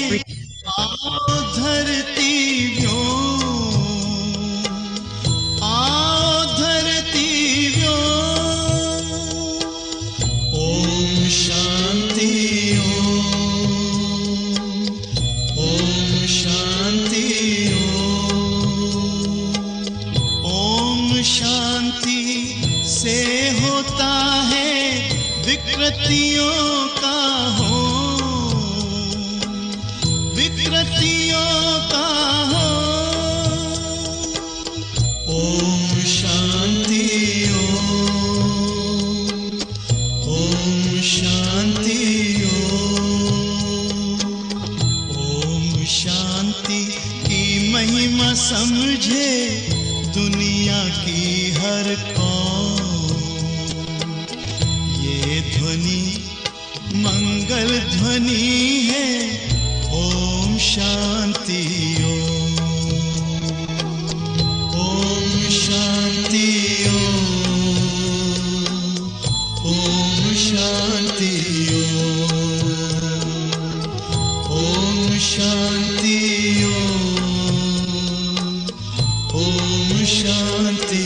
आओ धरती व्योम, आओ धरती व्योम। ओम शांति ओम शांति ओम शांति से होता है विकृतियों का हो, विकृतियों का हो। ओम शांति ओम शांति ओम शांति की महिमा समझे दुनिया की हर कौम। ये ध्वनि मंगल ध्वनि है। ओम शांति ओम शांति ओम शांति ओम शांति ओम शांति।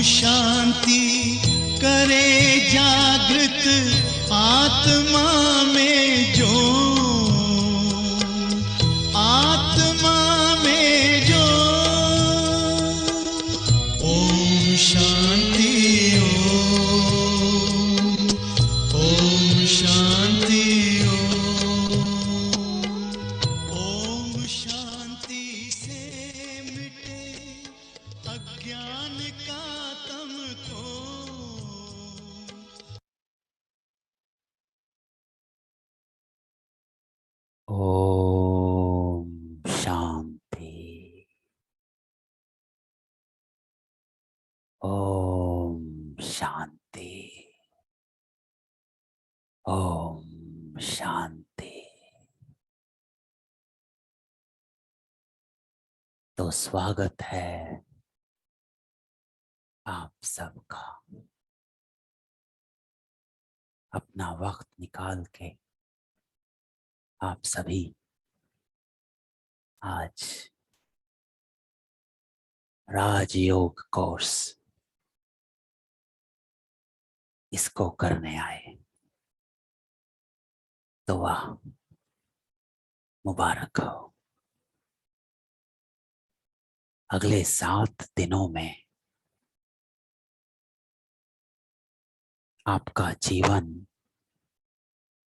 शांति करे जागृत आत्मा में जो, आत्मा में जो। ओम शांति ओम शांति ओम शांति से मिटे अज्ञान का तम को। ओम शांति ओम शांति ओम शांति। तो स्वागत है आप सबका अपना वक्त निकाल के आप सभी आज राजयोग कोर्स इसको करने आए। तो वाह मुबारक हो। अगले 7 दिनों में आपका जीवन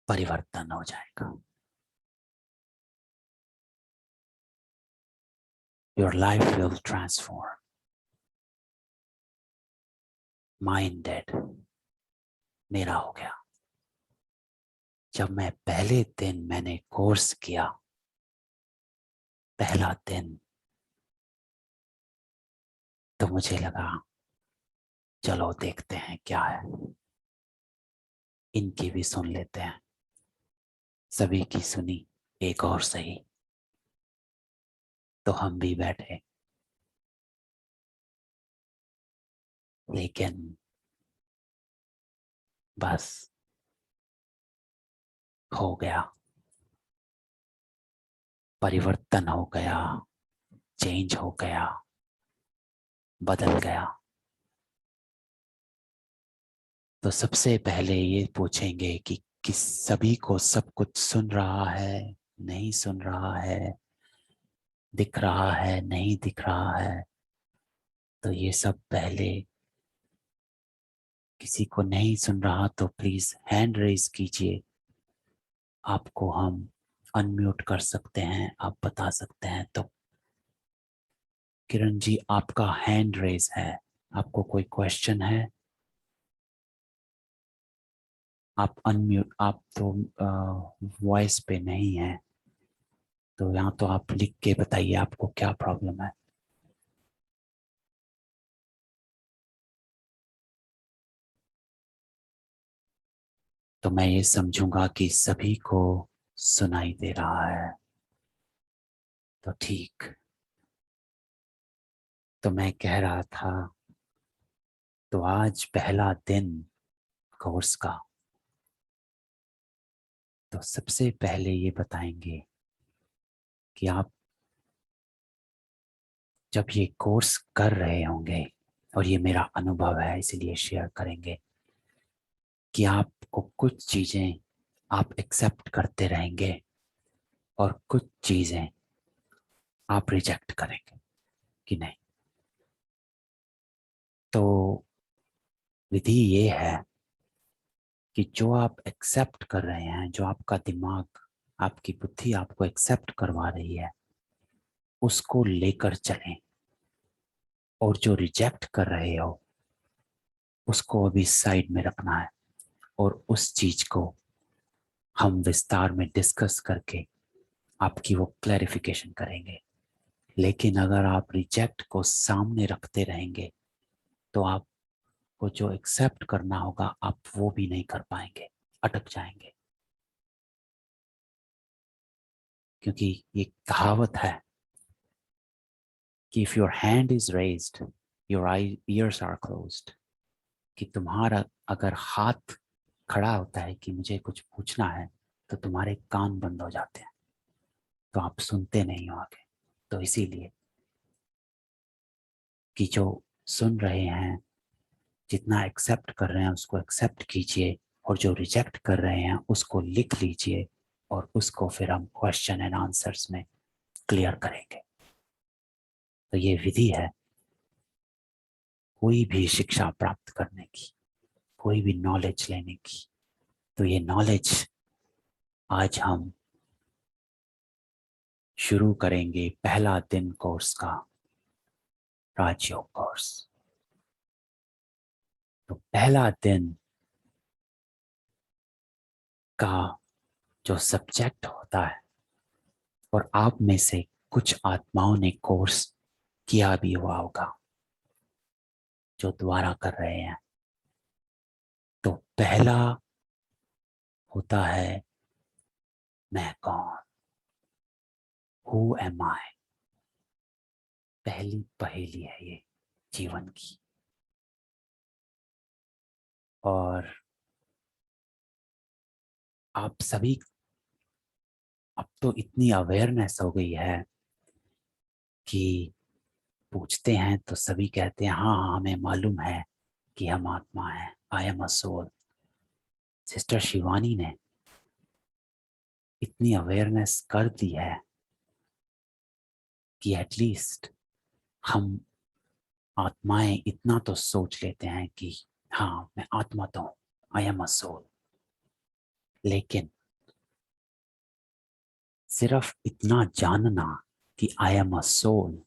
परिवर्तन हो जाएगा। Your life will transform. Minded मेरा हो गया। जब मैं पहले दिन मैंने कोर्स किया, पहला दिन, तो मुझे लगा चलो देखते हैं क्या है, इनकी भी सुन लेते हैं। सभी की सुनी, एक और सही। तो हम भी बैठे, लेकिन बस हो गया, परिवर्तन हो गया, चेंज हो गया, बदल गया। तो सबसे पहले ये पूछेंगे कि किस सभी को सब कुछ सुन रहा है, नहीं सुन रहा है, दिख रहा है, नहीं दिख रहा है। तो ये सब पहले, किसी को नहीं सुन रहा तो प्लीज हैंड रेज कीजिए। आपको हम अनम्यूट कर सकते हैं, आप बता सकते हैं। तो किरण जी आपका हैंड रेज है, आपको कोई क्वेश्चन है? आप अनम्यूट, आप तो वॉइस पे नहीं है। तो यहाँ तो आप लिख के बताइए आपको क्या प्रॉब्लम है। तो मैं ये समझूंगा कि सभी को सुनाई दे रहा है, तो ठीक। तो मैं कह रहा था, तो आज पहला दिन कोर्स का। तो सबसे पहले ये बताएंगे कि आप जब ये कोर्स कर रहे होंगे, और ये मेरा अनुभव है इसलिए शेयर करेंगे, कि आपको कुछ चीज़ें आप एक्सेप्ट करते रहेंगे और कुछ चीज़ें आप रिजेक्ट करेंगे कि नहीं। तो विधि ये है कि जो आप एक्सेप्ट कर रहे हैं, जो आपका दिमाग, आपकी बुद्धि आपको एक्सेप्ट करवा रही है, उसको लेकर चलें। और जो रिजेक्ट कर रहे हो उसको अभी साइड में रखना है, और उस चीज को हम विस्तार में डिस्कस करके आपकी वो क्लैरिफिकेशन करेंगे। लेकिन अगर आप रिजेक्ट को सामने रखते रहेंगे तो आपको जो एक्सेप्ट करना होगा आप वो भी नहीं कर पाएंगे, अटक जाएंगे। क्योंकि ये कहावत है कि if your hand is raised your eye ears are closed. कि तुम्हारा अगर हाथ खड़ा होता है कि मुझे कुछ पूछना है, तो तुम्हारे कान बंद हो जाते हैं, तो आप सुनते नहीं हो आगे। तो इसीलिए कि जो सुन रहे हैं, जितना एक्सेप्ट कर रहे हैं उसको एक्सेप्ट कीजिए, और जो रिजेक्ट कर रहे हैं उसको लिख लीजिए, और उसको फिर हम क्वेश्चन एंड आंसर्स में क्लियर करेंगे। तो ये विधि है कोई भी शिक्षा प्राप्त करने की, कोई भी नॉलेज लेने की। तो ये नॉलेज आज हम शुरू करेंगे, पहला दिन कोर्स का, राजयोग कोर्स। तो पहला दिन का जो सब्जेक्ट होता है, और आप में से कुछ आत्माओं ने कोर्स किया भी हुआ होगा जो दोबारा कर रहे हैं। तो पहला होता है मैं कौन, हु एम आई। पहली पहेली है ये जीवन की। और आप सभी, अब तो इतनी अवेयरनेस हो गई है कि पूछते हैं तो सभी कहते हैं हाँ हाँ हमें मालूम है कि हम आत्मा हैं, I am a soul. Sister Shivani ने इतनी अवेयरनेस कर दी है कि एटलीस्ट हम आत्माएं इतना तो सोच लेते हैं कि हाँ मैं आत्मा तो हूँ, आई एम अ सोल। लेकिन सिर्फ इतना जानना कि आई एम अ सोल,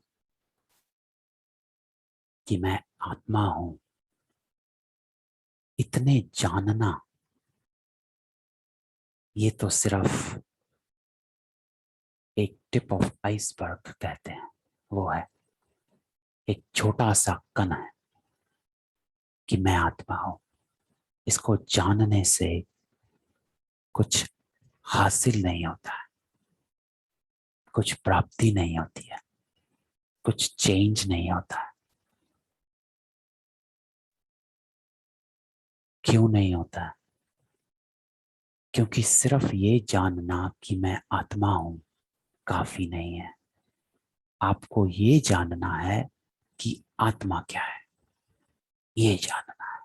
कि मैं आत्मा हूं, इतने जानना, ये तो सिर्फ एक टिप ऑफ आइसबर्ग कहते हैं। वो है एक छोटा सा कण है कि मैं आत्मा हूं। इसको जानने से कुछ हासिल नहीं होता है, कुछ प्राप्ति नहीं होती है, कुछ चेंज नहीं होता है। क्यों नहीं होता है? क्योंकि सिर्फ ये जानना कि मैं आत्मा हूं काफी नहीं है। आपको ये जानना है कि आत्मा क्या है, ये जानना है।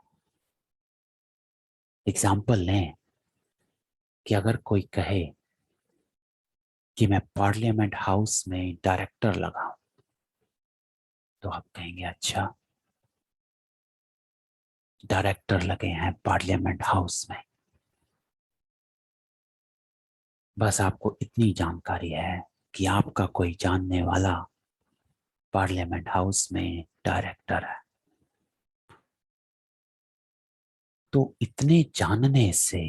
एग्जाम्पल लें कि अगर कोई कहे कि मैं पार्लियामेंट हाउस में डायरेक्टर लगा हूं, तो आप कहेंगे अच्छा डायरेक्टर लगे हैं पार्लियामेंट हाउस में। बस आपको इतनी जानकारी है कि आपका कोई जानने वाला पार्लियामेंट हाउस में डायरेक्टर है। तो इतने जानने से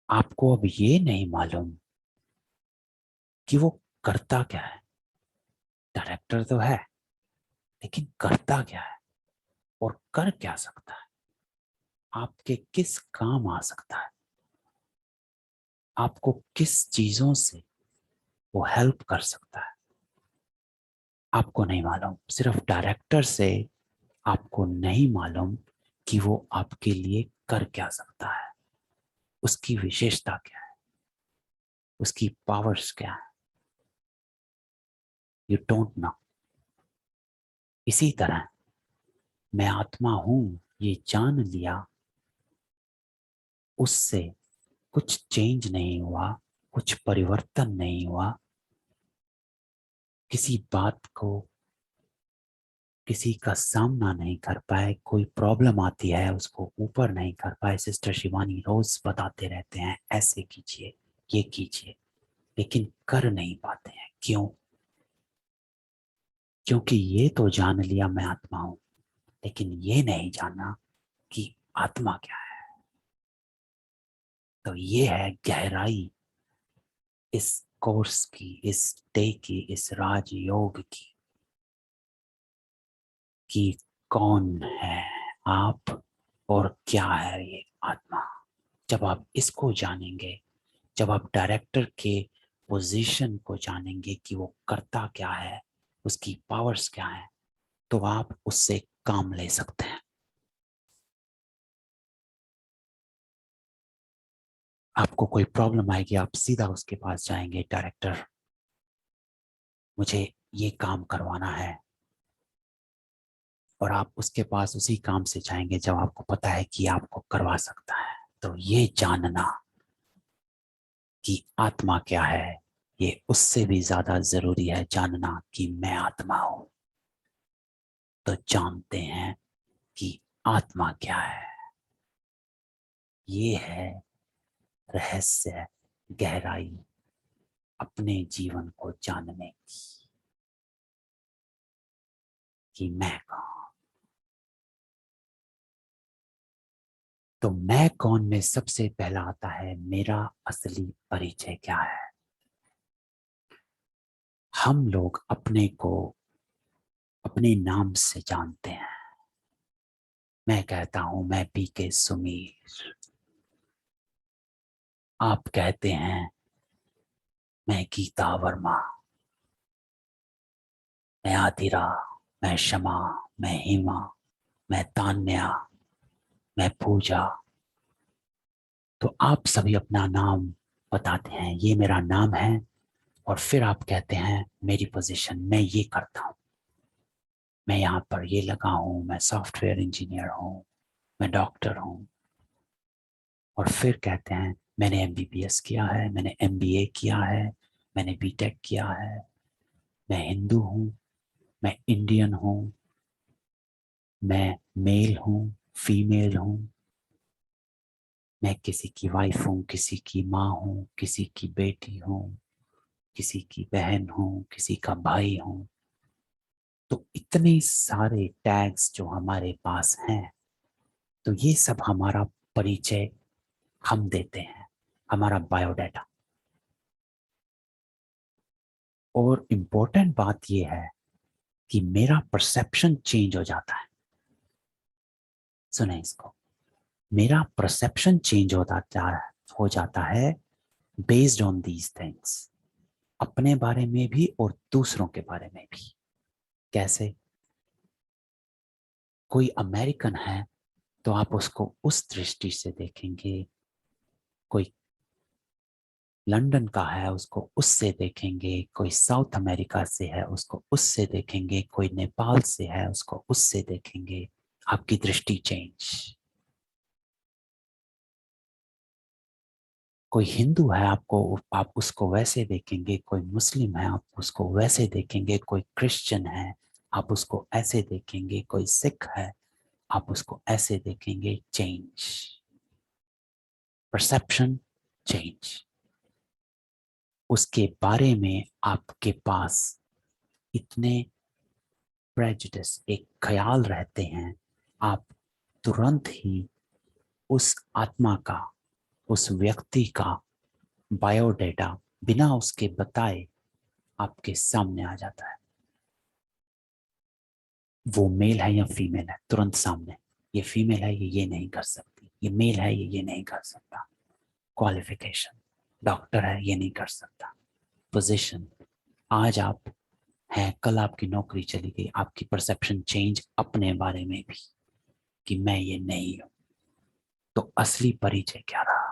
आपको अब ये नहीं मालूम कि वो करता क्या है। डायरेक्टर तो है, लेकिन करता क्या है और कर क्या सकता है, आपके किस काम आ सकता है, आपको किस चीजों से वो हेल्प कर सकता है, आपको नहीं मालूम। सिर्फ डायरेक्टर से आपको नहीं मालूम कि वो आपके लिए कर क्या सकता है, उसकी विशेषता क्या है, उसकी पावर्स क्या है। You don't know. इसी तरह मैं आत्मा हूं ये जान लिया, उससे कुछ चेंज नहीं हुआ, कुछ परिवर्तन नहीं हुआ, किसी बात को किसी का सामना नहीं कर पाए, कोई प्रॉब्लम आती है उसको ऊपर नहीं कर पाए। सिस्टर शिवानी रोज बताते रहते हैं ऐसे कीजिए, ये कीजिए, लेकिन कर नहीं पाते हैं। क्यों? क्योंकि ये तो जान लिया मैं आत्मा हूं, लेकिन ये नहीं जाना कि आत्मा क्या है। तो ये है गहराई इस कोर्स की, इस डे की, इस राजयोग की, कि कौन है आप और क्या है ये आत्मा। जब आप इसको जानेंगे, जब आप डायरेक्टर के पोजीशन को जानेंगे कि वो करता क्या है, उसकी पावर्स क्या है, तो आप उससे काम ले सकते हैं। आपको कोई प्रॉब्लम आएगी, आप सीधा उसके पास जाएंगे, डायरेक्टर मुझे ये काम करवाना है, और आप उसके पास उसी काम से जाएंगे जब आपको पता है कि आपको करवा सकता है। तो ये जानना कि आत्मा क्या है, ये उससे भी ज्यादा जरूरी है जानना कि मैं आत्मा हूं। तो जानते हैं कि आत्मा क्या है। ये है रहस्य, गहराई अपने जीवन को जानने की, कि मैं कौन। तो मैं कौन में सबसे पहला आता है मेरा असली परिचय क्या है। हम लोग अपने को अपने नाम से जानते हैं। मैं कहता हूं मैं पीके सुमीर, आप कहते हैं मैं गीता वर्मा, मैं आतिरा, मैं शमा, मैं हिमा, मैं तान्या, मैं पूजा। तो आप सभी अपना नाम बताते हैं, ये मेरा नाम है, और फिर आप कहते हैं मेरी पोजीशन, मैं ये करता हूँ, मैं यहाँ पर ये लगा हूँ, मैं सॉफ्टवेयर इंजीनियर हूँ, मैं डॉक्टर हूँ। और फिर कहते हैं मैंने एमबीबीएस किया है, मैंने एमबीए किया है, मैंने बीटेक किया है, मैं हिंदू हूँ, मैं इंडियन हूँ, मैं मेल हूँ, फीमेल हूँ, मैं किसी की वाइफ हूँ, किसी की माँ हूँ, किसी की बेटी हूँ, किसी की बहन हूँ, किसी का भाई हूँ। तो इतने सारे टैग्स जो हमारे पास हैं, तो ये सब हमारा परिचय हम देते हैं, हमारा बायोडाटा। और इम्पोर्टेंट बात यह है कि मेरा परसेप्शन चेंज हो जाता है। सुने इसको, मेरा परसेप्शन चेंज हो जाता है बेस्ड ऑन दीज थिंग्स, अपने बारे में भी और दूसरों के बारे में भी। कैसे? कोई अमेरिकन है तो आप उसको उस दृष्टि से देखेंगे, कोई लंदन का है उसको उससे देखेंगे, कोई साउथ अमेरिका से है उसको उससे देखेंगे, कोई नेपाल से है उसको उससे देखेंगे। आपकी दृष्टि चेंज। कोई हिंदू है आपको आप उसको वैसे देखेंगे, कोई मुस्लिम है आप उसको वैसे देखेंगे, कोई क्रिश्चियन है आप उसको ऐसे देखेंगे, कोई सिख है आप उसको ऐसे देखेंगे। Change, perception change. उसके बारे में आपके पास इतने प्रेजुडिस, एक ख्याल रहते हैं, आप तुरंत ही उस आत्मा का, उस व्यक्ति का बायोडेटा बिना उसके बताए आपके सामने आ जाता है, वो मेल है या फीमेल है, तुरंत सामने। ये फीमेल है, ये नहीं कर सकती, ये मेल है, ये नहीं कर सकता। क्वालिफिकेशन, डॉक्टर है, ये नहीं कर सकता। पोजीशन, आज आप हैं, कल आपकी नौकरी चली गई, आपकी परसेप्शन चेंज अपने बारे में भी कि मैं ये नहीं हूं। तो असली परिचय क्या रहा?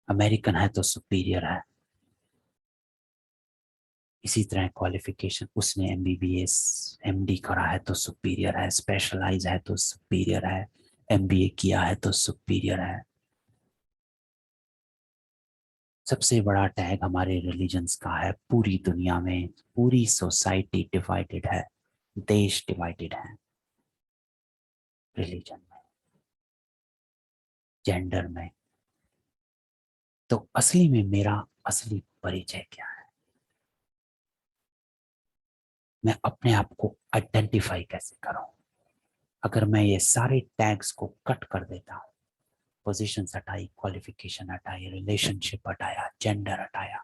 अमेरिकन है तो सुपीरियर है। इसी तरह क्वालिफिकेशन, उसने एमबीबीएस एमडी करा है तो सुपीरियर है, स्पेशलाइज है तो सुपीरियर है, एमबीए किया है तो सुपीरियर है। सबसे बड़ा टैग हमारे रिलीजन्स का है। पूरी दुनिया में पूरी सोसाइटी डिवाइडेड है, देश डिवाइडेड है रिलीजन में, जेंडर में। तो असली में मेरा असली परिचय क्या है? मैं अपने आप को आइडेंटिफाई कैसे करूं? अगर मैं ये सारे टैग्स को कट कर देता हूं, पोजीशन हटाई, क्वालिफिकेशन हटाई, रिलेशनशिप हटाया, जेंडर हटाया,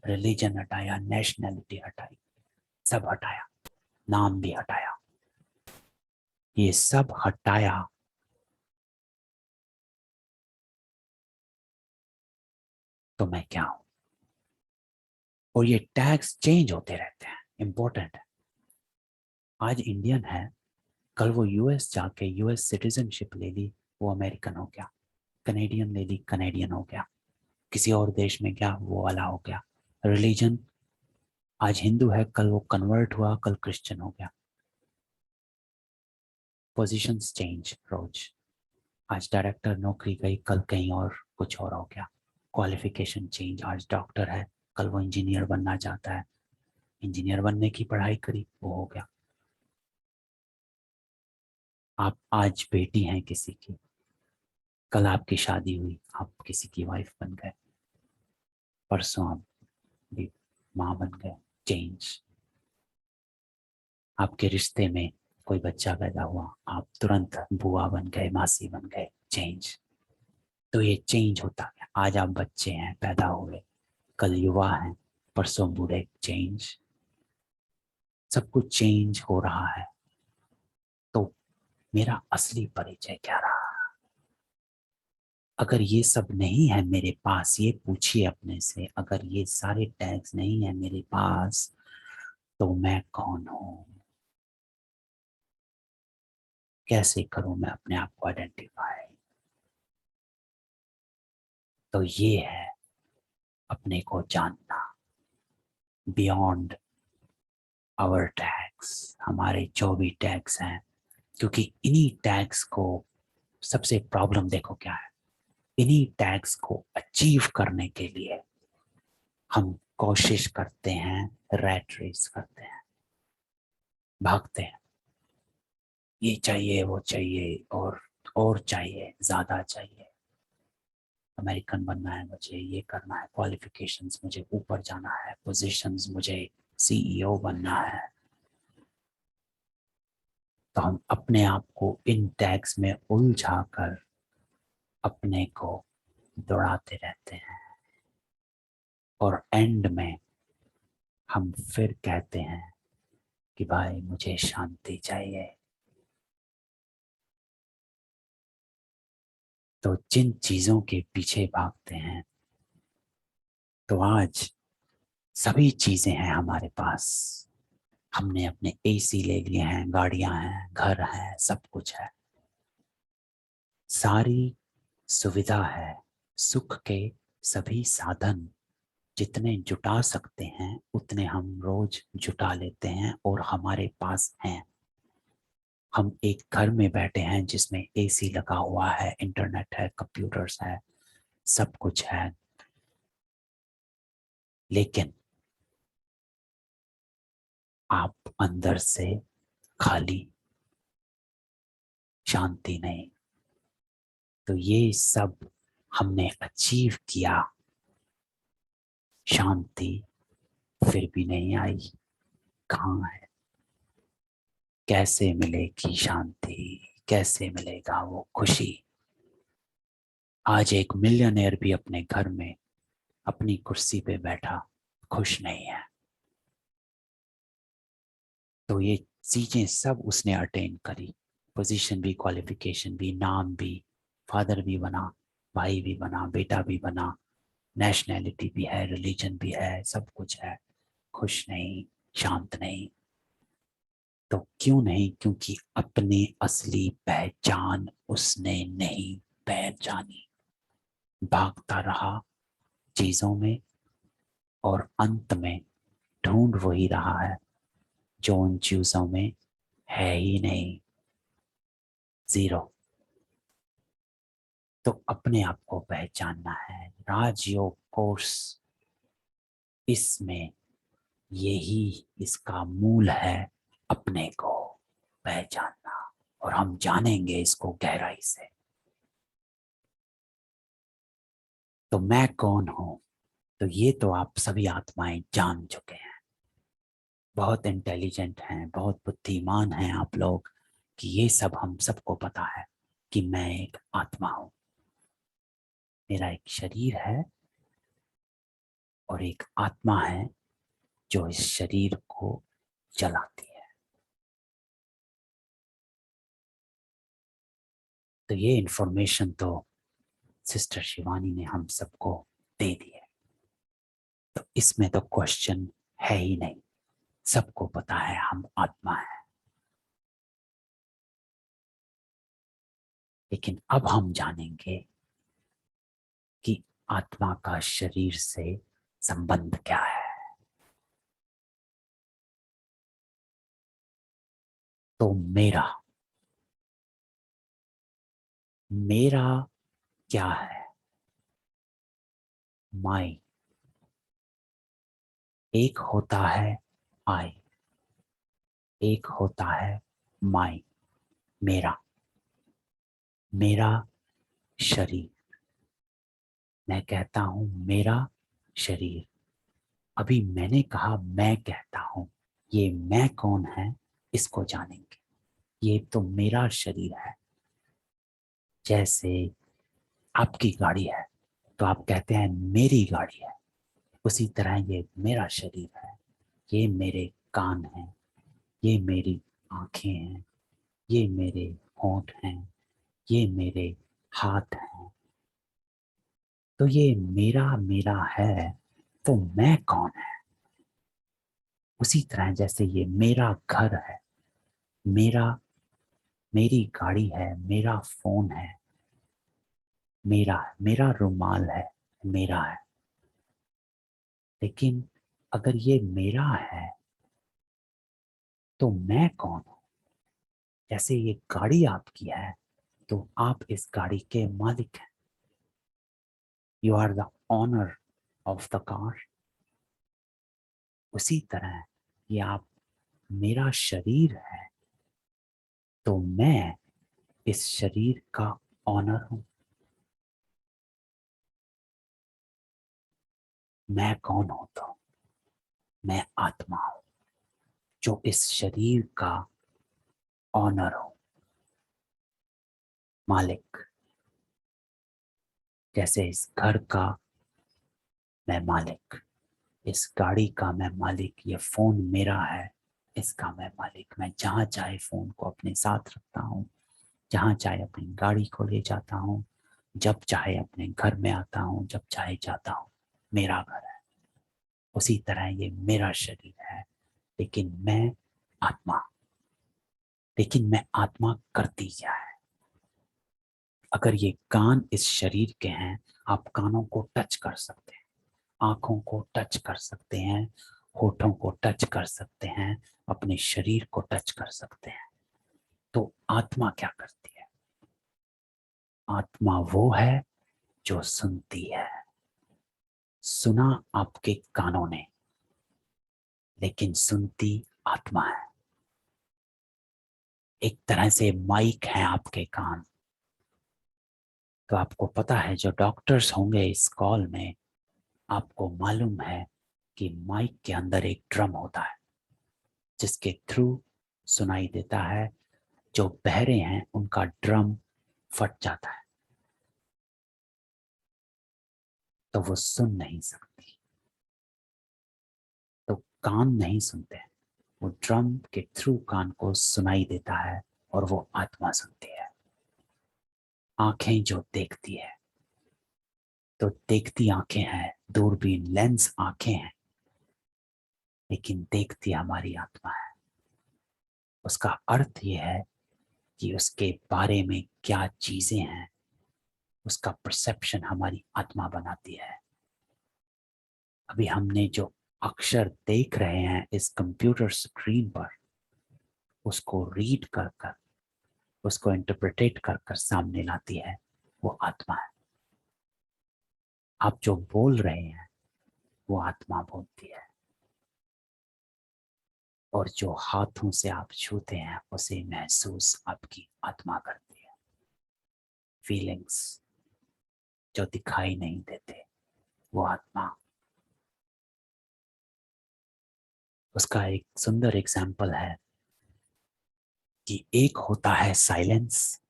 रिलीजन हटाया, नेशनैलिटी हटाई, सब हटाया, नाम भी हटाया, ये सब हटाया, तो मैं क्या हूं? और ये टैग्स चेंज होते रहते हैं, इंपॉर्टेंट है। आज इंडियन है, कल वो यूएस जाके यूएस सिटीजनशिप ले ली, वो अमेरिकन हो गया। कनेडियन ले ली, कनेडियन हो गया। किसी और देश में गया, वो वाला हो गया। रिलीजन, आज हिंदू है, कल वो कन्वर्ट हुआ, कल क्रिश्चियन हो गया। पोजीशंस चेंज रोज। आज डायरेक्टर नौकरी गई, कल कहीं और कुछ और हो गया। क्वालिफिकेशन चेंज, आज डॉक्टर है, कल वो इंजीनियर बनना चाहता है, इंजीनियर बनने की पढ़ाई करी, वो हो गया। आप आज बेटी हैं किसी की, कल आपकी शादी हुई, आप किसी की वाइफ बन गए, परसों आप भी माँ बन गए, चेंज। आपके रिश्ते में कोई बच्चा पैदा हुआ, आप तुरंत बुआ बन गए, मासी बन गए, चेंज। तो ये चेंज होता है। आज आप बच्चे हैं, पैदा हुए, कल युवा हैं, परसों बूढ़े, चेंज। सब कुछ चेंज हो रहा है। तो मेरा असली परिचय क्या रहा? अगर ये सब नहीं है मेरे पास, ये पूछिए अपने से, अगर ये सारे टैग्स नहीं है मेरे पास, तो मैं कौन हूं? कैसे करूं मैं अपने आप को आइडेंटिफाई? तो ये है अपने को जानना, बियॉन्ड आवर टैग्स। हमारे जो भी टैग्स हैं, क्योंकि इन्हीं टैग्स को, सबसे प्रॉब्लम देखो क्या है, इन्हीं टैग्स को अचीव करने के लिए हम कोशिश करते हैं, रैट रेस करते हैं, भागते हैं। ये चाहिए, वो चाहिए, और चाहिए, ज्यादा चाहिए। अमेरिकन बनना है मुझे, ये करना है, क्वालिफिकेशंस मुझे ऊपर जाना है, पोजीशंस मुझे सीईओ बनना है। तो हम अपने आप को इन टैग्स में उलझा कर अपने को दौड़ाते रहते हैं, और एंड में हम फिर कहते हैं कि भाई मुझे शांति चाहिए। तो जिन चीजों के पीछे भागते हैं, तो आज सभी चीजें हैं हमारे पास। हमने अपने एसी ले लिए हैं, गाड़ियां हैं, घर है, सब कुछ है, सारी सुविधा है, सुख के सभी साधन जितने जुटा सकते हैं उतने हम रोज जुटा लेते हैं और हमारे पास हैं। हम एक घर में बैठे हैं जिसमें एसी लगा हुआ है, इंटरनेट है, कंप्यूटर्स है, सब कुछ है, लेकिन आप अंदर से खाली, शांति नहीं। तो ये सब हमने अचीव किया, शांति फिर भी नहीं आई। कहाँ है? कैसे मिलेगी शांति? कैसे मिलेगा वो खुशी? आज एक मिलियनेयर भी अपने घर में अपनी कुर्सी पे बैठा, खुश नहीं है। तो ये चीजें सब उसने अटेन करी, पोजीशन भी, क्वालिफिकेशन भी, नाम भी, फादर भी बना, भाई भी बना, बेटा भी बना, नेशनैलिटी भी है, रिलीजन भी है, सब कुछ है, खुश नहीं, शांत नहीं। तो क्यों नहीं? क्योंकि अपनी असली पहचान उसने नहीं पहचानी। भागता रहा चीजों में और अंत में ढूंढ वही रहा है जो उन चीजों में है ही नहीं, जीरो। तो अपने आप को पहचानना है। राजयोग कोर्स इसमें यही इसका मूल है, अपने को पहचानना। और हम जानेंगे इसको गहराई से। तो मैं कौन हूं? तो ये तो आप सभी आत्माएं जान चुके हैं, बहुत इंटेलिजेंट हैं, बहुत बुद्धिमान हैं आप लोग, कि ये सब हम सबको पता है कि मैं एक आत्मा हूं। मेरा एक शरीर है और एक आत्मा है जो इस शरीर को चलाती है। तो ये इंफॉर्मेशन तो सिस्टर शिवानी ने हम सबको दे दी है। तो इसमें तो क्वेश्चन है ही नहीं, सबको पता है हम आत्मा है। लेकिन अब हम जानेंगे कि आत्मा का शरीर से संबंध क्या है। तो मेरा मेरा क्या है? माई। एक होता है आई, एक होता है माई। मेरा मेरा शरीर। मैं कहता हूं मेरा शरीर। अभी मैंने कहा मैं कहता हूं। ये मैं कौन है इसको जानेंगे। ये तो मेरा शरीर है। जैसे आपकी गाड़ी है तो आप कहते हैं मेरी गाड़ी है, उसी तरह ये मेरा शरीर है। ये मेरे कान हैं, ये मेरी आंखें हैं, ये मेरे होंठ हैं, ये मेरे हाथ हैं। तो ये मेरा मेरा है। तो मैं कौन है? उसी तरह जैसे ये मेरा घर है, मेरा मेरी गाड़ी है, मेरा फोन है, मेरा मेरा रुमाल है, मेरा है। लेकिन अगर ये मेरा है तो मैं कौन हूं? जैसे ये गाड़ी आपकी है तो आप इस गाड़ी के मालिक हैं। You are the owner of the car. उसी तरह ये आप मेरा शरीर है तो मैं इस शरीर का ऑनर हूं। मैं कौन हूं? तो मैं आत्मा हूं जो इस शरीर का ऑनर हूं, मालिक। जैसे इस घर का मैं मालिक, इस गाड़ी का मैं मालिक, ये फोन मेरा है, इसका मैं मालिक। मैं जहां चाहे फोन को अपने साथ रखता हूँ, जहां चाहे अपनी गाड़ी को ले जाता हूँ, जब चाहे अपने घर में आता हूँ, जब चाहे जाता हूँ। मेरा घर है। उसी तरह ये मेरा शरीर है, लेकिन मैं आत्मा। लेकिन मैं आत्मा करती क्या है? अगर ये कान इस शरीर के हैं, आप कानों को टच कर सकते हैं, आंखों को टच कर सकते हैं, होठों को टच कर सकते हैं, अपने शरीर को टच कर सकते हैं। तो आत्मा क्या करती है? आत्मा वो है जो सुनती है। सुना आपके कानों ने, लेकिन सुनती आत्मा है। एक तरह से माइक है आपके कान। तो आपको पता है जो डॉक्टर्स होंगे इस कॉल में, आपको मालूम है कि माइक के अंदर एक ड्रम होता है जिसके थ्रू सुनाई देता है। जो बहरे हैं उनका ड्रम फट जाता है। तो वो सुन नहीं सकती, तो कान नहीं सुनते, वो ड्रम के थ्रू कान को सुनाई देता है और वो आत्मा सुनती है। आंखें जो देखती है, तो देखती आंखें हैं, दूरबीन लेंस आंखें हैं, लेकिन देखती हमारी आत्मा है। उसका अर्थ ये है कि उसके बारे में क्या चीजें हैं, उसका परसेप्शन हमारी आत्मा बनाती है। अभी हमने जो अक्षर देख रहे हैं इस कंप्यूटर स्क्रीन पर, उसको रीड कर कर, उसको इंटरप्रेटेट कर कर सामने लाती है वो आत्मा है। आप जो बोल रहे हैं वो आत्मा बोलती है, और जो हाथों से आप छूते हैं उसे महसूस आपकी आत्मा करती है। फीलिंग्स जो दिखाई नहीं देते वो आत्मा। उसका एक सुंदर एग्जाम्पल है कि एक होता है साइलेंस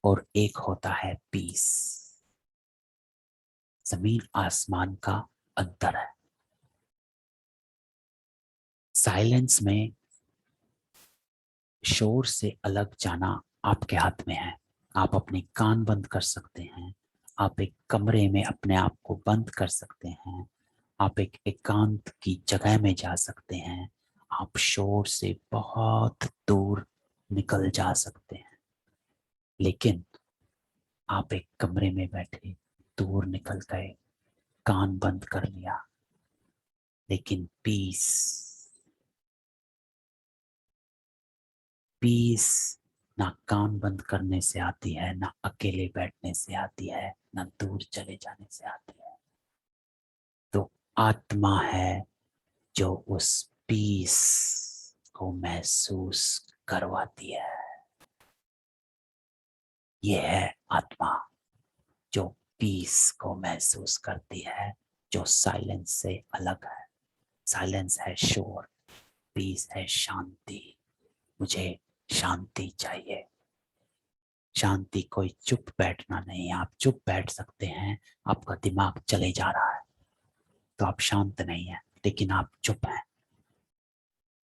और एक होता है पीस। जमीन आसमान का अंतर है। साइलेंस में शोर से अलग जाना आपके हाथ में है। आप अपने कान बंद कर सकते हैं, आप एक कमरे में अपने आप को बंद कर सकते हैं, आप एक एकांत की जगह में जा सकते हैं, आप शोर से बहुत दूर निकल जा सकते हैं। लेकिन आप एक कमरे में बैठे दूर निकल गए, कान बंद कर लिया, लेकिन पीस पीस ना कान बंद करने से आती है, ना अकेले बैठने से आती है, ना दूर चले जाने से आती है। तो आत्मा है जो उस पीस को महसूस करवाती है। ये है आत्मा जो पीस को महसूस करती है, जो साइलेंस से अलग है। साइलेंस है शोर, पीस है शांति। मुझे शांति चाहिए। शांति कोई चुप बैठना नहीं है। आप चुप बैठ सकते हैं, आपका दिमाग चले जा रहा है तो आप शांत नहीं है, लेकिन आप चुप हैं।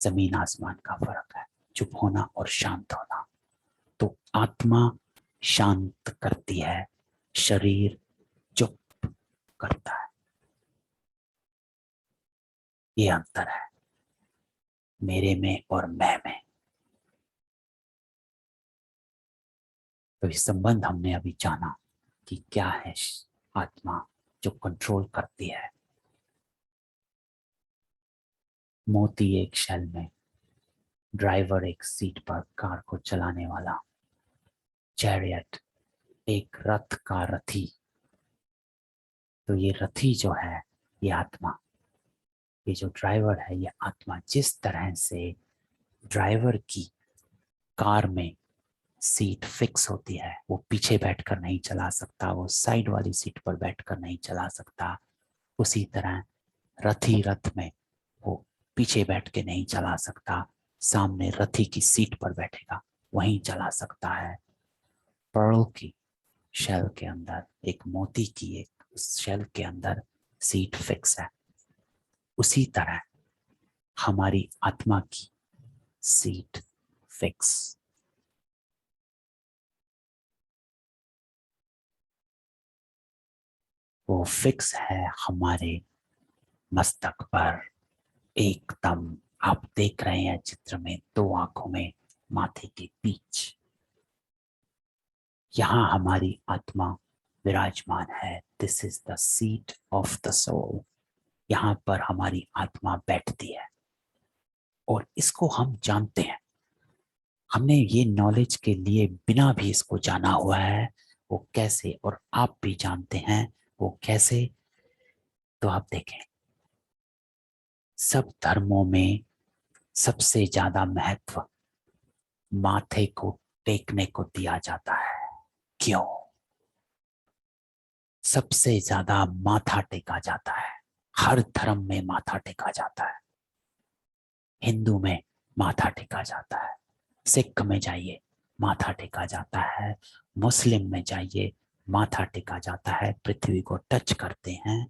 जमीन आसमान का फर्क है, चुप होना और शांत होना। तो आत्मा शांत करती है, शरीर चुप करता है। ये अंतर है मेरे में और मैं में। तो इस संबंध हमने अभी जाना कि क्या है आत्मा जो कंट्रोल करती है। मोती एक शेल में, ड्राइवर एक सीट पर कार को चलाने वाला, चैरियट एक रथ का रथी। तो ये रथी जो है ये आत्मा, ये जो ड्राइवर है ये आत्मा। जिस तरह से ड्राइवर की कार में सीट फिक्स होती है, वो पीछे बैठकर नहीं चला सकता, वो साइड वाली सीट पर बैठकर नहीं चला सकता, उसी तरह रथी रथ में वो पीछे बैठ के नहीं चला सकता, सामने रथी की सीट पर बैठेगा वहीं चला सकता है। पर्ल की शेल के अंदर, एक मोती की एक शेल के अंदर सीट फिक्स है। उसी तरह हमारी आत्मा की सीट फिक्स। वो फिक्स है हमारे मस्तक पर एकदम। आप देख रहे हैं चित्र में दो आंखों में माथे के बीच, यहाँ हमारी आत्मा विराजमान है। This is the seat of the soul. यहाँ पर हमारी आत्मा बैठती है और इसको हम जानते हैं। हमने ये नॉलेज के लिए बिना भी इसको जाना हुआ है वो कैसे, और आप भी जानते हैं वो कैसे। तो आप देखें, सब धर्मों में सबसे ज्यादा महत्व माथे को टेकने को दिया जाता है। क्यों? सबसे ज्यादा माथा टेका जाता है। हर धर्म में माथा टेका जाता है। हिंदू में माथा टेका जाता है, सिख में जाइए माथा टेका जाता है, मुस्लिम में जाइए माथा टेका जाता है, पृथ्वी को टच करते हैं।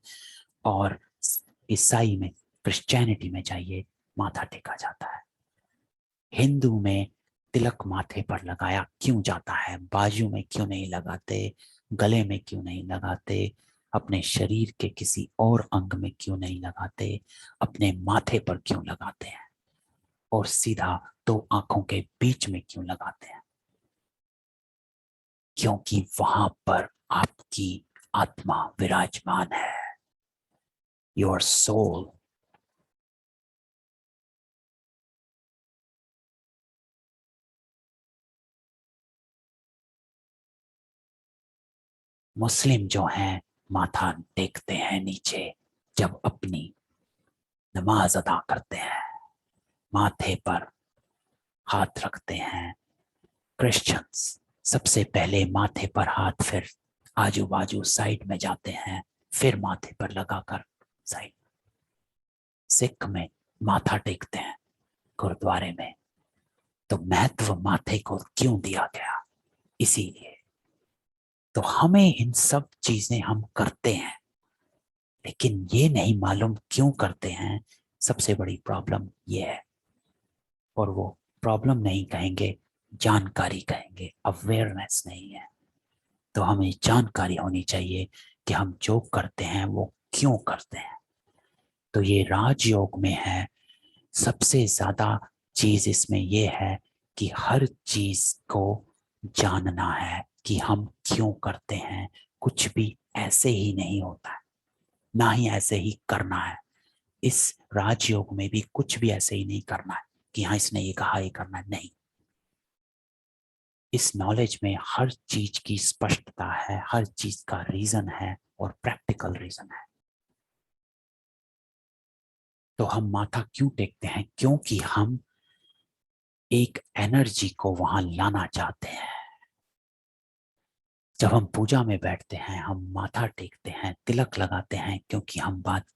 और ईसाई में, क्रिश्चियनिटी में जाइए, माथा टेका जाता है। हिंदू में तिलक माथे पर लगाया क्यों जाता है, बाजू में क्यों नहीं लगाते, गले में क्यों नहीं लगाते, अपने शरीर के किसी और अंग में क्यों नहीं लगाते, अपने माथे पर क्यों लगाते हैं, और सीधा दो आंखों के बीच में क्यों लगाते हैं? क्योंकि वहां पर आपकी आत्मा विराजमान है, योर सोल। मुस्लिम जो हैं माथा टेकते हैं नीचे जब अपनी नमाज अदा करते हैं, माथे पर हाथ रखते हैं। क्रिश्चियंस सबसे पहले माथे पर हाथ, फिर आजू बाजू साइड में जाते हैं, फिर माथे पर लगाकर साइड। सिख में माथा टेकते हैं गुरुद्वारे में। तो महत्व माथे को क्यों दिया गया? इसीलिए। तो हमें इन सब चीजें हम करते हैं, लेकिन ये नहीं मालूम क्यों करते हैं। सबसे बड़ी प्रॉब्लम ये है। और वो प्रॉब्लम नहीं कहेंगे, जानकारी कहेंगे, अवेयरनेस नहीं है। तो हमें जानकारी होनी चाहिए कि हम जो करते हैं वो क्यों करते हैं। तो ये राजयोग में है। सबसे ज्यादा चीज इसमें ये है कि हर चीज को जानना है कि हम क्यों करते हैं। कुछ भी ऐसे ही नहीं होता है, ना ही ऐसे ही करना है। इस राजयोग में भी कुछ भी ऐसे ही नहीं करना है कि हाँ इसने ये कहा ये करना है, नहीं। इस नॉलेज में हर चीज की स्पष्टता है, हर चीज का रीजन है और प्रैक्टिकल रीजन है। तो हम माथा क्यों टेकते हैं? क्योंकि हम एक एनर्जी को वहां लाना चाहते हैं। जब हम पूजा में बैठते हैं, हम माथा टेकते हैं, तिलक लगाते हैं, क्योंकि हम बात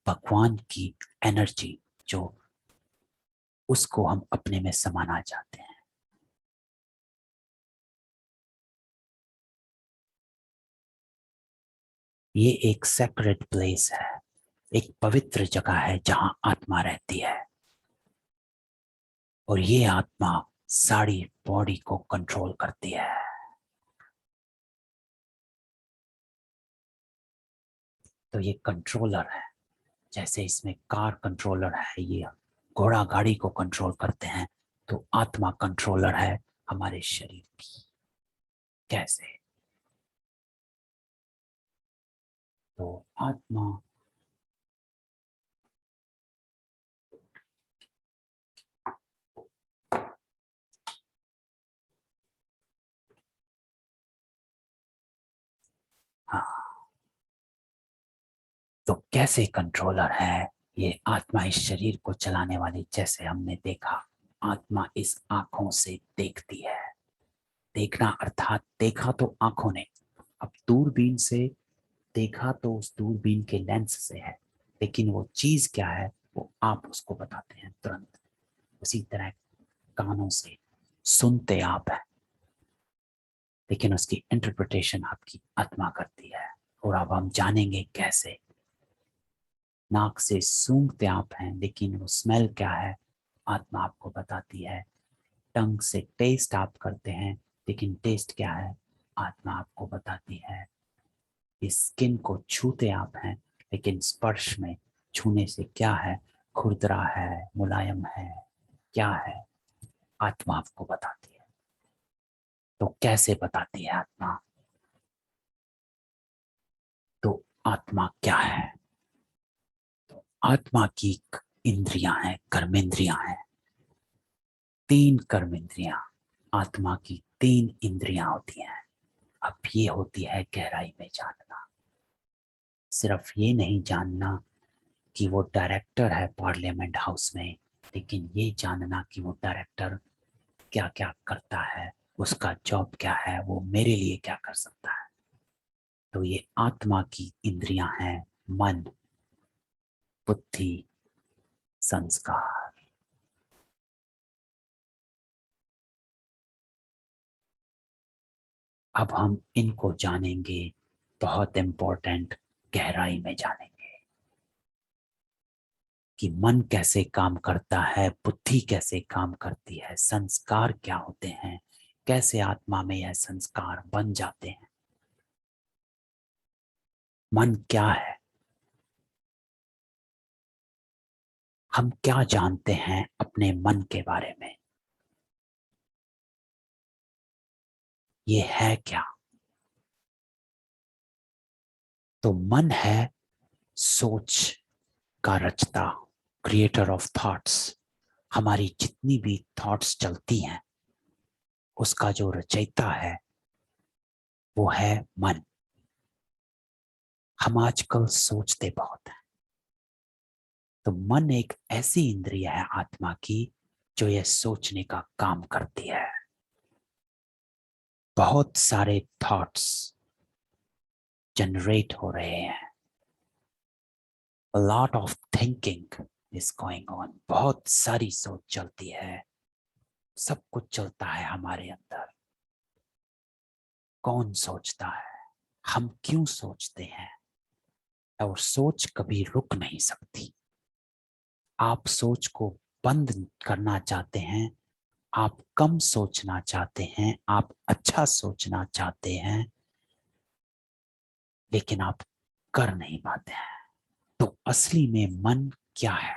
भगवान की एनर्जी जो, उसको हम अपने में समाना चाहते हैं। ये एक सेक्रेट प्लेस है, एक पवित्र जगह है जहां आत्मा रहती है। और ये आत्मा सारी बॉडी को कंट्रोल करती है। तो ये कंट्रोलर है, जैसे इसमें कार कंट्रोलर है, ये घोड़ा गाड़ी को कंट्रोल करते हैं। तो आत्मा कंट्रोलर है हमारे शरीर की। कैसे? तो आत्मा, हाँ, तो कैसे कंट्रोलर है ये आत्मा इस शरीर को चलाने वाली? जैसे हमने देखा, आत्मा इस आंखों से देखती है। देखना अर्थात देखा तो आंखों ने, अब दूरबीन से देखा तो उस दूरबीन के लेंस से है, लेकिन वो चीज क्या है वो आप उसको बताते हैं तुरंत। उसी तरह कानों से सुनते आप हैं, लेकिन उसकी इंटरप्रिटेशन आपकी आत्मा करती है। और अब हम जानेंगे कैसे। नाक से सूंघते आप हैं, लेकिन वो स्मेल क्या है आत्मा आपको बताती है। टंग से टेस्ट आप करते हैं, लेकिन टेस्ट क्या है आत्मा आपको बताती है। इस स्किन को छूते आप हैं, लेकिन स्पर्श में छूने से क्या है, खुरदरा है, मुलायम है, क्या है, आत्मा आपको बताती है। तो कैसे बताती है आत्मा? तो आत्मा क्या है? तो आत्मा की इंद्रियां हैं, कर्मेंद्रियां हैं। तीन कर्मेंद्रियां, आत्मा की तीन इंद्रियां होती हैं। अब ये होती है गहराई में जानना। सिर्फ ये नहीं जानना कि वो डायरेक्टर है पार्लियामेंट हाउस में, लेकिन ये जानना कि वो डायरेक्टर क्या क्या करता है, उसका जॉब क्या है, वो मेरे लिए क्या कर सकता है। तो ये आत्मा की इंद्रियां हैं, मन, बुद्धि, संस्कार। अब हम इनको जानेंगे, बहुत इंपॉर्टेंट, गहराई में जानेंगे कि मन कैसे काम करता है, बुद्धि कैसे काम करती है, संस्कार क्या होते हैं, कैसे आत्मा में यह संस्कार बन जाते हैं। मन क्या है, हम क्या जानते हैं अपने मन के बारे में, ये है क्या। तो मन है सोच का रचता, क्रिएटर ऑफ थॉट्स। हमारी जितनी भी थॉट्स चलती हैं उसका जो रचयिता है वो है मन। हम आजकल सोचते बहुत हैं। तो मन एक ऐसी इंद्रिय है आत्मा की जो ये सोचने का काम करती है। बहुत सारे थॉट्स जनरेट हो रहे हैं, a lot of thinking is going on, बहुत सारी सोच चलती है, सब कुछ चलता है हमारे अंदर। कौन सोचता है, हम क्यों सोचते हैं, और सोच कभी रुक नहीं सकती। आप सोच को बंद करना चाहते हैं, आप कम सोचना चाहते हैं, आप अच्छा सोचना चाहते हैं, लेकिन आप कर नहीं पाते हैं। तो असली में मन क्या है?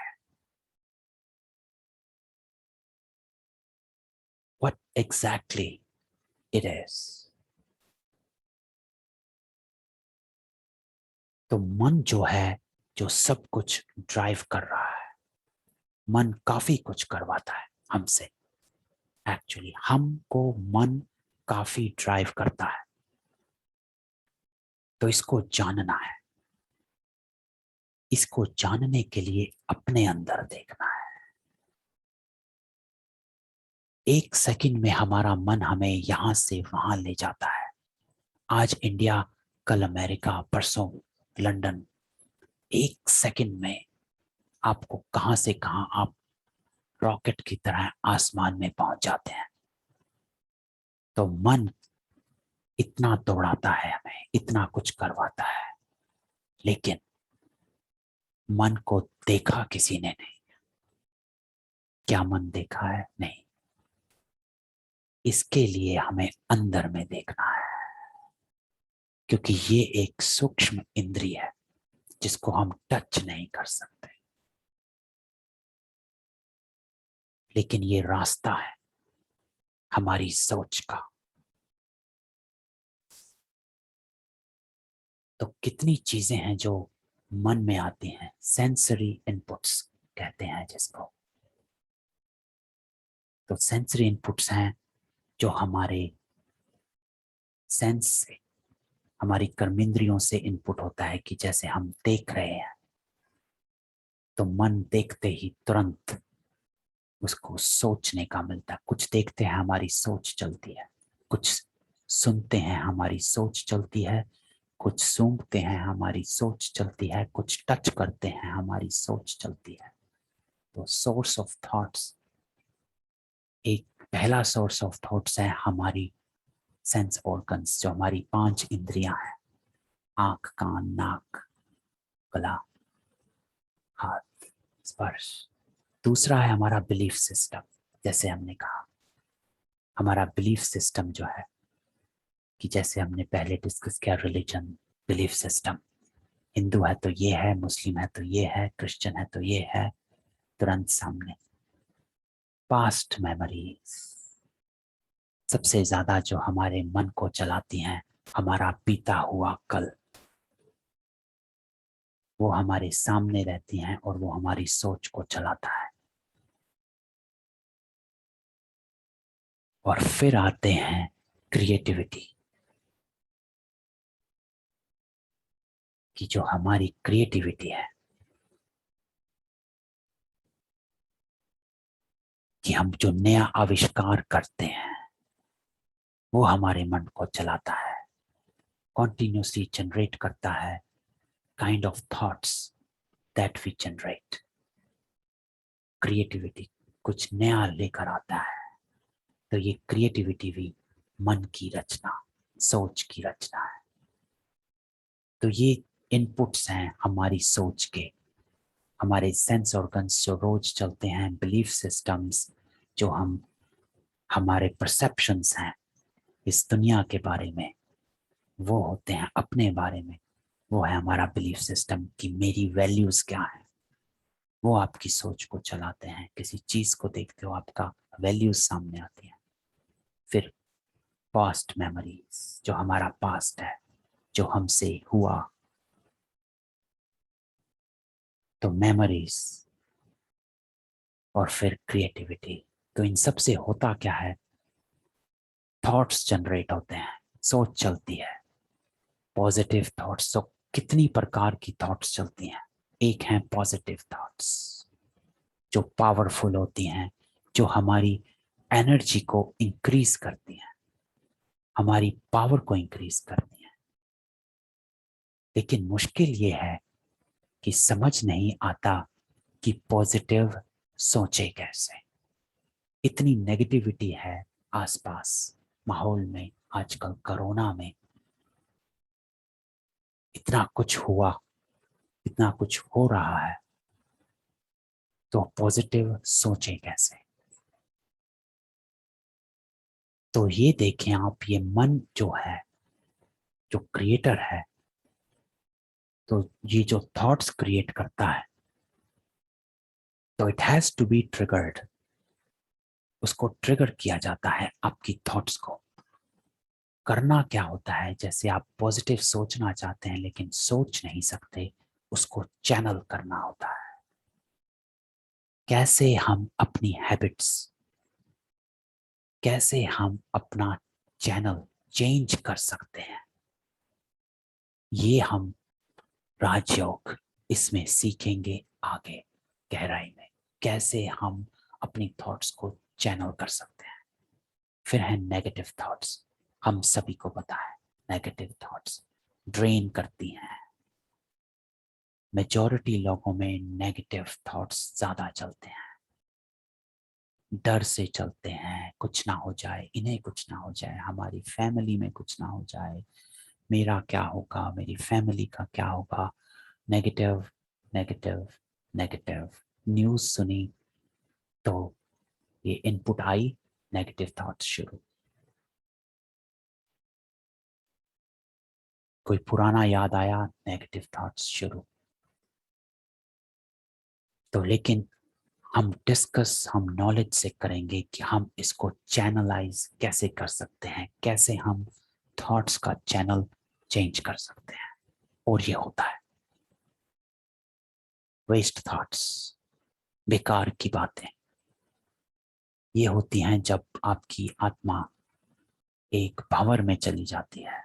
What exactly it is? तो मन जो है, जो सब कुछ ड्राइव कर रहा है, मन काफी कुछ करवाता है हमसे। एक्चुअली हमको मन काफी ड्राइव करता है, तो इसको जानना है। इसको जानने के लिए अपने अंदर देखना है। एक सेकंड में हमारा मन हमें यहां से वहां ले जाता है। आज इंडिया, कल अमेरिका, परसों लंदन। एक सेकंड में आपको कहां से कहां आप रॉकेट की तरह आसमान में पहुंच जाते हैं। तो मन इतना दौड़ाता है हमें, इतना कुछ करवाता है, लेकिन मन को देखा किसी ने नहीं। क्या मन देखा है? नहीं। इसके लिए हमें अंदर में देखना है, क्योंकि ये एक सूक्ष्म इंद्रिय है जिसको हम टच नहीं कर सकते, लेकिन ये रास्ता है हमारी सोच का। तो कितनी चीजें हैं जो मन में आती हैं, सेंसरी इनपुट्स कहते हैं जिसको। तो सेंसरी इनपुट्स हैं जो हमारे सेंस से, हमारी कर्मेंद्रियों से इनपुट होता है। कि जैसे हम देख रहे हैं तो मन देखते ही तुरंत उसको सोचने का मिलता है। कुछ देखते हैं, हमारी सोच चलती है। कुछ सुनते हैं, हमारी सोच चलती है। कुछ सूंघते हैं, हमारी सोच चलती है। कुछ टच करते हैं, हमारी सोच चलती है। तो सोर्स ऑफ थॉट्स, एक पहला सोर्स ऑफ थॉट्स है हमारी सेंस ऑर्गन्स, जो हमारी 5 इंद्रियां हैं, आंख, कान, नाक, गला, हाथ, स्पर्श। दूसरा है हमारा बिलीफ सिस्टम। जैसे हमने कहा, हमारा बिलीफ सिस्टम जो है, कि जैसे हमने पहले डिस्कस किया, रिलीजन, बिलीफ सिस्टम। हिंदू है तो ये है, मुस्लिम है तो ये है, क्रिश्चियन है तो ये है, तुरंत सामने। पास्ट मेमोरीज सबसे ज्यादा जो हमारे मन को चलाती हैं, हमारा बीता हुआ कल, वो हमारे सामने रहती हैं और वो हमारी सोच को चलाता है। और फिर आते हैं क्रिएटिविटी, कि जो हमारी क्रिएटिविटी है, कि हम जो नया आविष्कार करते हैं, वो हमारे मन को चलाता है, कॉन्टिन्यूसली जनरेट करता है kind of thoughts that we generate. Creativity कुछ नया लेकर आता है। तो ये क्रिएटिविटी भी मन की रचना, सोच की रचना है। तो ये इनपुट्स हैं हमारी सोच के, हमारे सेंस ऑर्गन्स जो रोज चलते हैं, बिलीफ सिस्टम्स जो हमारे परसेप्शंस हैं इस दुनिया के बारे में, वो होते हैं अपने बारे में, वो है हमारा बिलीफ सिस्टम कि मेरी वैल्यूज क्या है। वो आपकी सोच को चलाते हैं। किसी चीज को देखते हो आपका वैल्यूज सामने आती है। फिर पास्ट मेमोरीज, जो हमारा पास्ट है, जो हमसे हुआ, तो मेमोरीज, और फिर क्रिएटिविटी। तो इन सब से होता क्या है, थॉट्स जनरेट होते हैं, सोच चलती है, पॉजिटिव थॉट्स। तो कितनी प्रकार की थॉट्स चलती हैं। एक है पॉजिटिव थॉट्स जो पावरफुल होती हैं, जो हमारी एनर्जी को इंक्रीज करती हैं, हमारी पावर को इंक्रीज करती हैं। लेकिन मुश्किल ये है कि समझ नहीं आता कि पॉजिटिव सोचे कैसे। इतनी नेगेटिविटी है आसपास माहौल में, आजकल कोरोना में इतना कुछ हुआ, इतना कुछ हो रहा है, तो पॉजिटिव सोचे कैसे। तो ये देखें आप, ये मन जो है, जो क्रिएटर है, तो ये जो थॉट्स क्रिएट करता है, तो it has to be triggered. उसको ट्रिगर किया जाता है आपकी थॉट्स को। करना क्या होता है, जैसे आप पॉजिटिव सोचना चाहते हैं लेकिन सोच नहीं सकते, उसको चैनल करना होता है। कैसे हम अपनी हैबिट्स, कैसे हम अपना चैनल चेंज कर सकते हैं, ये हम राजयोग इसमें सीखेंगे आगे गहराई में। कैसे हम अपनी थॉट्स को चैनल कर सकते हैं। फिर है नेगेटिव थॉट्स। हम सभी को पता है नेगेटिव थॉट्स ड्रेन करती हैं। मेजॉरिटी लोगों में नेगेटिव थॉट्स ज्यादा चलते हैं, डर से चलते हैं, कुछ ना हो जाए, इन्हें कुछ ना हो जाए, हमारी फैमिली में कुछ ना हो जाए, मेरा क्या होगा, मेरी फैमिली का क्या होगा। Negative negative negative. न्यूज़ सुनी तो ये इनपुट आई, नेगेटिव थॉट्स शुरू। कोई पुराना याद आया, नेगेटिव थॉट्स शुरू। तो लेकिन हम नॉलेज से करेंगे कि हम इसको चैनलाइज कैसे कर सकते हैं, कैसे हम थॉट्स का चैनल चेंज कर सकते हैं। और ये होता है वेस्ट थॉट्स, बेकार की बातें। ये होती हैं जब आपकी आत्मा एक भंवर में चली जाती है,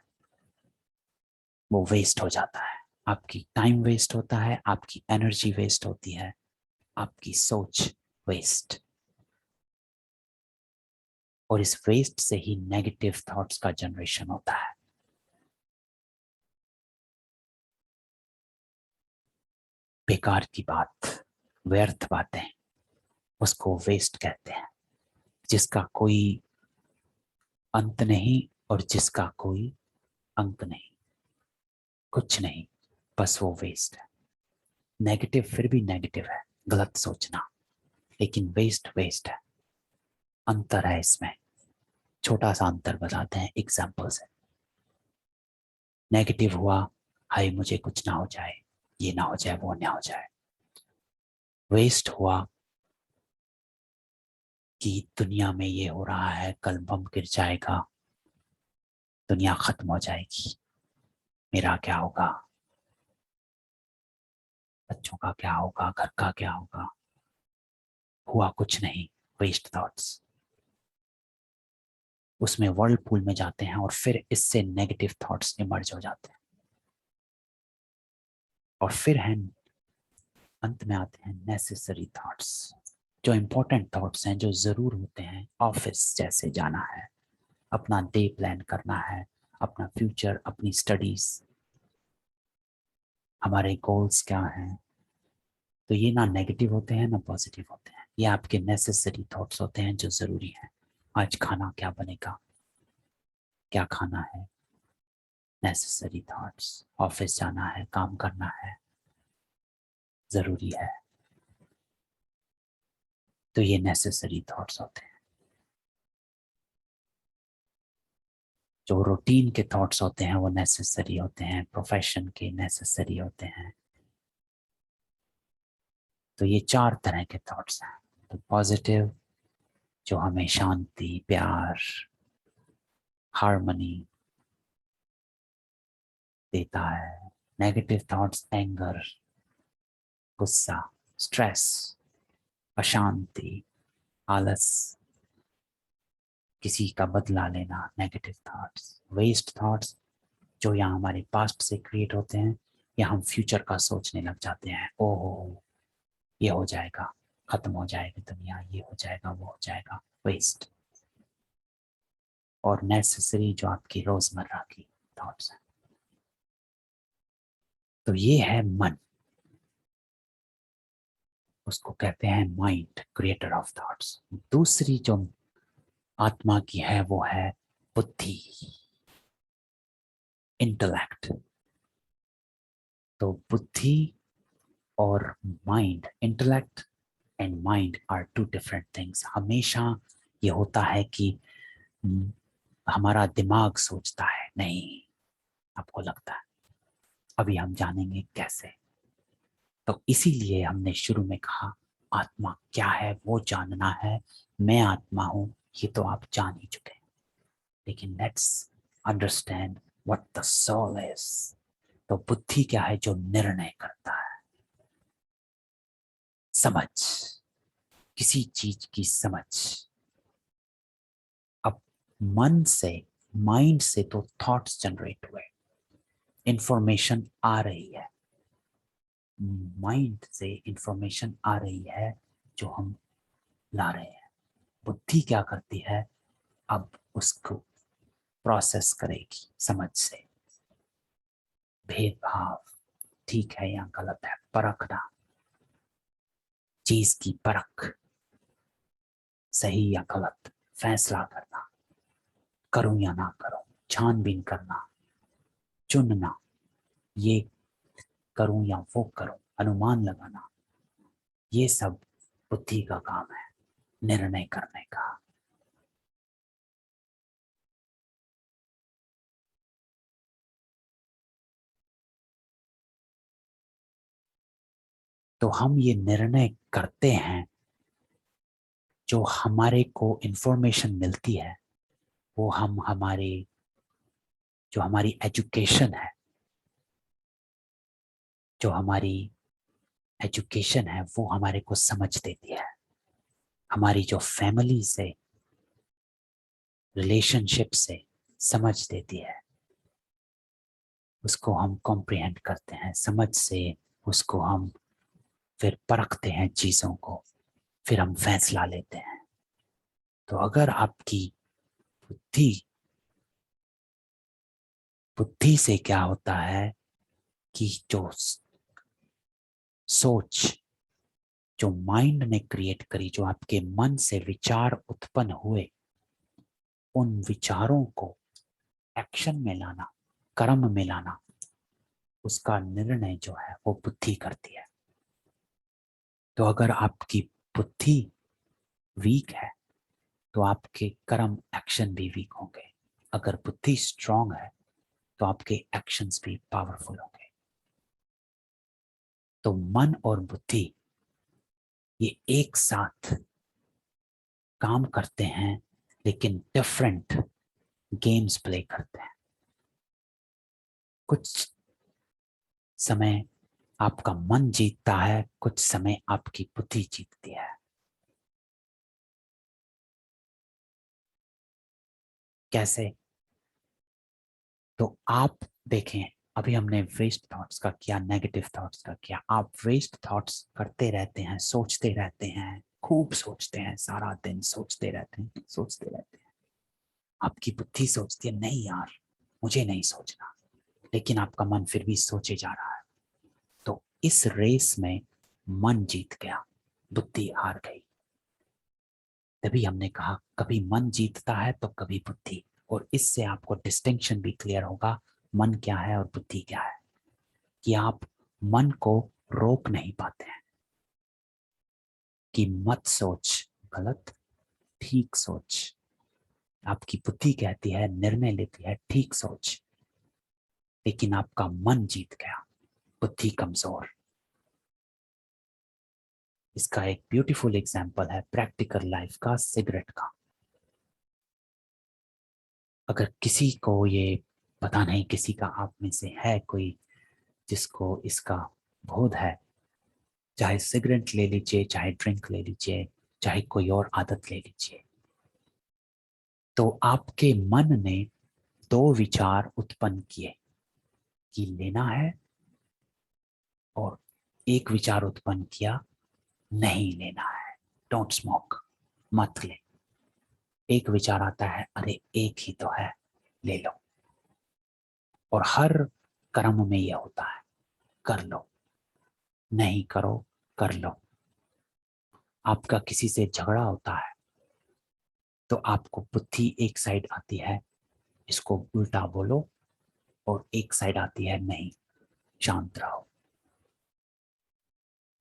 वो वेस्ट हो जाता है। आपकी टाइम वेस्ट होता है, आपकी एनर्जी वेस्ट होती है, आपकी सोच वेस्ट। और इस वेस्ट से ही नेगेटिव थॉट्स का जनरेशन होता है। बेकार की बात, व्यर्थ बातें, उसको वेस्ट कहते हैं, जिसका कोई अंत नहीं और जिसका कोई अंक नहीं, कुछ नहीं, बस वो वेस्ट है। नेगेटिव फिर भी नेगेटिव है, गलत सोचना, लेकिन वेस्ट वेस्ट है। अंतर है इसमें, छोटा सा अंतर बताते हैं एग्जाम्पल से। नेगेटिव हुआ, हाय मुझे कुछ ना हो जाए, ये ना हो जाए, वो ना हो जाए। वेस्ट हुआ कि दुनिया में ये हो रहा है, कल बम गिर जाएगा, दुनिया खत्म हो जाएगी, मेरा क्या होगा, बच्चों का क्या होगा, घर का क्या होगा। हुआ कुछ नहीं, वेस्ट थॉट्स। उसमें वर्ल्ड पूल में जाते हैं और फिर इससे नेगेटिव थॉट्स इमर्ज हो जाते हैं। और फिर हैं, अंत में आते हैं नेसेसरी थॉट्स, जो इंपॉर्टेंट थॉट्स हैं, जो जरूर होते हैं। ऑफिस जैसे जाना है, अपना डे प्लान करना है, अपना फ्यूचर, अपनी स्टडीज, हमारे गोल्स क्या हैं। तो ये ना नेगेटिव होते हैं ना पॉजिटिव होते हैं, ये आपके नेसेसरी थॉट्स होते हैं जो जरूरी हैं। आज खाना क्या बनेगा, क्या खाना है, नेसेसरी थॉट्स, ऑफिस जाना है, काम करना है, जरूरी है, तो ये नेसेसरी थॉट्स होते हैं। जो रूटीन के थॉट्स होते हैं वो नेसेसरी होते हैं, प्रोफेशन के नेसेसरी होते हैं। तो ये 4 तरह के थॉट्स हैं। तो पॉजिटिव जो हमें शांति, प्यार, हार्मनी देता है। नेगेटिव थॉट्स एंगर, गुस्सा, स्ट्रेस, अशांति, आलस, किसी का बदला लेना, नेगेटिव थॉट्स। वेस्ट थॉट्स जो यहाँ हमारे पास्ट से क्रिएट होते हैं या हम फ्यूचर का सोचने लग जाते हैं, ओहो ये हो जाएगा, खत्म हो जाएगी दुनिया, ये हो जाएगा, वो हो जाएगा, वेस्ट। और नेसेसरी जो आपकी रोजमर्रा की थॉट्स हैं। तो ये है मन, उसको कहते हैं माइंड, क्रिएटर ऑफ थॉट्स। दूसरी जो आत्मा की है वो है बुद्धि, इंटेलेक्ट। तो बुद्धि और mind, intellect and mind are 2 different things. हमेशा ये होता है कि हमारा दिमाग सोचता है, नहीं, आपको लगता है, अभी हम जानेंगे कैसे। तो इसीलिए हमने शुरू में कहा आत्मा क्या है वो जानना है। मैं आत्मा हूं ये तो आप जान ही चुके हैं, लेकिन let's understand what the soul is. तो बुद्धि क्या है? जो निर्णय करता है, समझ, किसी चीज की समझ। अब मन से, माइंड से तो थॉट्स जनरेट हुए, इंफॉर्मेशन आ रही है, माइंड से इंफॉर्मेशन आ रही है जो हम ला रहे हैं। बुद्धि क्या करती है? अब उसको प्रोसेस करेगी समझ से, भेदभाव, ठीक है या गलत है, परखना, चीज की परख, सही या गलत, फैसला करना, करूं या ना करूं, छानबीन करना, चुनना, ये करूं या वो करूं, अनुमान लगाना, ये सब बुद्धि का काम है, निर्णय करने का। तो हम ये निर्णय करते हैं, जो हमारे को इंफॉर्मेशन मिलती है वो हम हमारे, जो हमारी एजुकेशन है, जो हमारी एजुकेशन है वो हमारे को समझ देती है। हमारी जो फैमिली से, रिलेशनशिप से समझ देती है, उसको हम कॉम्प्रिहेंड करते हैं, समझ से उसको हम फिर परखते हैं चीज़ों को, फिर हम फैसला लेते हैं। तो अगर आपकी बुद्धि, बुद्धि से क्या होता है कि जो सोच, जो माइंड ने क्रिएट करी, जो आपके मन से विचार उत्पन्न हुए, उन विचारों को एक्शन में लाना, कर्म में लाना, उसका निर्णय जो है वो बुद्धि करती है। तो अगर आपकी बुद्धि वीक है तो आपके कर्म, एक्शन भी वीक होंगे। अगर बुद्धि स्ट्रांग है तो आपके एक्शंस भी पावरफुल होंगे। तो मन और बुद्धि ये एक साथ काम करते हैं, लेकिन डिफरेंट गेम्स प्ले करते हैं। कुछ समय आपका मन जीतता है, कुछ समय आपकी बुद्धि जीतती है। कैसे? तो आप देखें, अभी हमने वेस्ट थॉट्स का किया, नेगेटिव थॉट्स का किया। आप वेस्ट थॉट्स करते रहते हैं, सोचते रहते हैं, खूब सोचते हैं, सारा दिन सोचते रहते हैं, सोचते रहते हैं। आपकी बुद्धि सोचती है नहीं यार मुझे नहीं सोचना, लेकिन आपका मन फिर भी सोचे जा रहा है। तो इस रेस में मन जीत गया, बुद्धि हार गई। तभी हमने कहा कभी मन जीतता है तो कभी बुद्धि। और इससे आपको डिस्टिंक्शन भी क्लियर होगा, मन क्या है और बुद्धि क्या है, कि आप मन को रोक नहीं पाते हैं कि मत सोच, गलत, ठीक सोच। आपकी बुद्धि कहती है, निर्णय लेती है, ठीक सोच, लेकिन आपका मन जीत गया, बुद्धि कमजोर। इसका एक ब्यूटीफुल एग्जाम्पल है प्रैक्टिकल लाइफ का, सिगरेट का। अगर किसी को ये पता नहीं, किसी का आप में से है कोई जिसको इसका बोध है, चाहे सिगरेट ले लीजिए, चाहे ड्रिंक ले लीजिए, चाहे कोई और आदत ले लीजिए, तो आपके मन ने दो विचार उत्पन्न किए कि लेना है, और एक विचार उत्पन्न किया नहीं लेना है, डोंट स्मोक, मत ले। एक विचार आता है, अरे एक ही तो है, ले लो। और हर कर्म में यह होता है, कर लो, नहीं करो, कर लो। आपका किसी से झगड़ा होता है तो आपको बुद्धि एक साइड आती है, इसको उल्टा बोलो, और एक साइड आती है, नहीं, शांत रहो।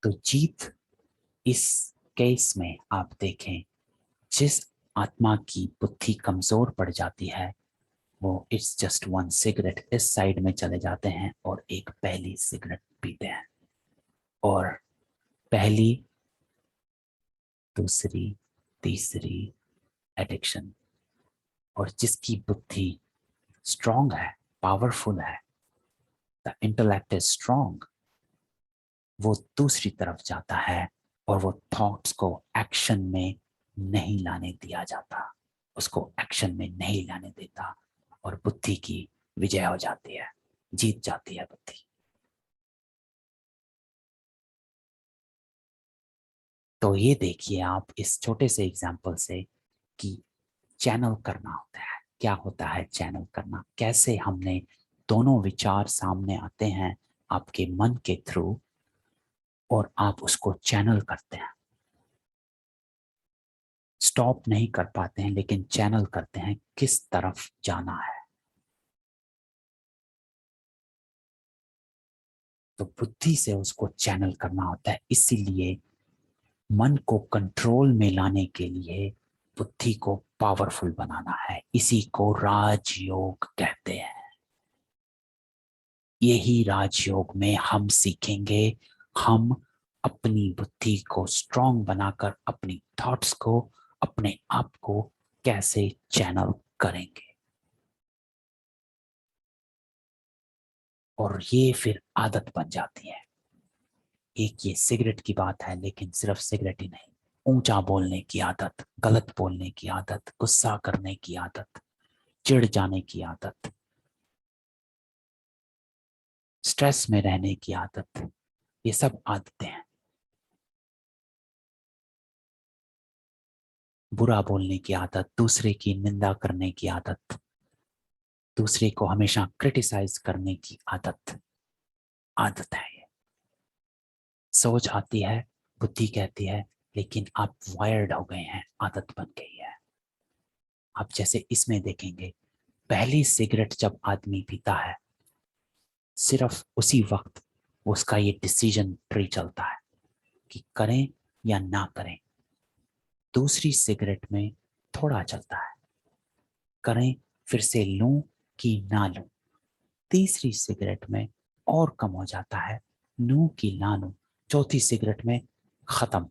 तो जीत इस केस में आप देखें, जिस आत्मा की बुद्धि कमजोर पड़ जाती है, वो इट्स जस्ट वन सिगरेट इस साइड में चले जाते हैं और एक पहली सिगरेट पीते हैं, और पहली, दूसरी, तीसरी एडिक्शन। और जिसकी बुद्धि स्ट्रांग है, पावरफुल है, द इंटेलेक्ट इज स्ट्रांग, वो दूसरी तरफ जाता है, और वो थॉट्स को एक्शन में नहीं लाने दिया जाता, उसको एक्शन में नहीं लाने देता, और बुद्धि की विजय हो जाती है, जीत जाती है बुद्धि। तो ये देखिए आप इस छोटे से एग्जाम्पल से कि चैनल करना होता है, क्या होता है चैनल करना, कैसे हमने दोनों विचार सामने आते हैं आपके मन के थ्रू, और आप उसको चैनल करते हैं। स्टॉप नहीं कर पाते हैं, लेकिन चैनल करते हैं किस तरफ जाना है। तो बुद्धि से उसको चैनल करना होता है, इसीलिए मन को कंट्रोल में लाने के लिए बुद्धि को पावरफुल बनाना है। इसी को राजयोग कहते हैं। यही राजयोग में हम सीखेंगे, हम अपनी बुद्धि को स्ट्रांग बनाकर अपनी थॉट्स को, अपने आप को कैसे चैनल करेंगे। और ये फिर आदत बन जाती है। एक ये सिगरेट की बात है, लेकिन सिर्फ सिगरेट ही नहीं, ऊंचा बोलने की आदत, गलत बोलने की आदत, गुस्सा करने की आदत, चिढ़ जाने की आदत, स्ट्रेस में रहने की आदत, ये सब आदतें हैं। बुरा बोलने की आदत, दूसरे की निंदा करने की आदत, दूसरे को हमेशा क्रिटिसाइज करने की आदत, आदत है ये। सोच आती है, बुद्धि कहती है, लेकिन आप वायर्ड हो गए हैं, आदत बन गई है। आप जैसे इसमें देखेंगे, पहली सिगरेट जब आदमी पीता है, सिर्फ उसी वक्त उसका ये डिसीजन ट्री चलता है कि करें या ना करें। दूसरी सिगरेट में थोड़ा चलता है, करें, फिर से लूं कि ना लूं। तीसरी सिगरेट में और कम हो जाता है, लूं कि ना लूं। चौथी सिगरेट में खत्म,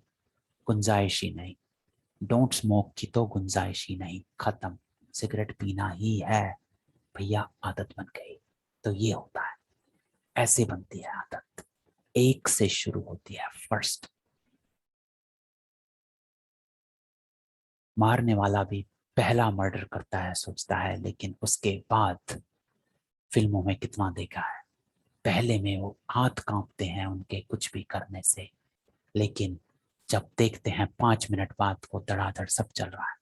गुंजाइश ही नहीं, डोंट स्मोक की तो गुंजाइश ही नहीं, खत्म, सिगरेट पीना ही है भैया, आदत बन गई। तो ये होता है, ऐसे बनती है आदत, एक से शुरू होती है। फर्स्ट, मारने वाला भी पहला मर्डर करता है सोचता है, लेकिन उसके बाद फिल्मों में कितना देखा है, पहले में वो हाथ कांपते हैं उनके कुछ भी करने से, लेकिन जब देखते हैं 5 मिनट बाद वो धड़ाधड़ सब चल रहा है,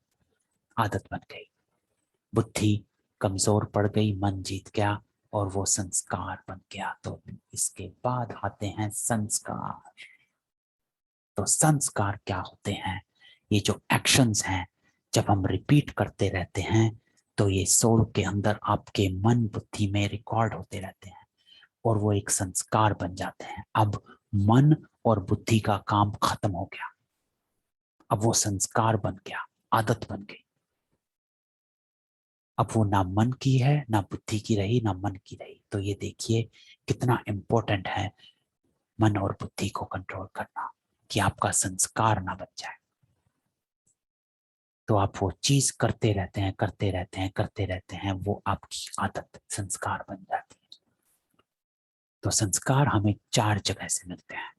आदत बन गई, बुद्धि कमजोर पड़ गई, मन जीत गया, और वो संस्कार बन गया। तो इसके बाद आते हैं संस्कार। तो संस्कार क्या होते हैं? ये जो एक्शंस हैं, जब हम रिपीट करते रहते हैं, तो ये सोल के अंदर आपके मन बुद्धि में रिकॉर्ड होते रहते हैं और वो एक संस्कार बन जाते हैं। अब मन और बुद्धि का काम खत्म हो गया, अब वो संस्कार बन गया, आदत बन गई। अब वो ना मन की है, ना बुद्धि की रही, ना मन की रही। तो ये देखिए कितना इंपॉर्टेंट है मन और बुद्धि को कंट्रोल करना, कि आपका संस्कार ना बन जाए। तो आप वो चीज करते रहते हैं, करते रहते हैं, करते रहते हैं, वो आपकी आदत संस्कार बन जाती है। तो संस्कार हमें 4 जगह से मिलते हैं।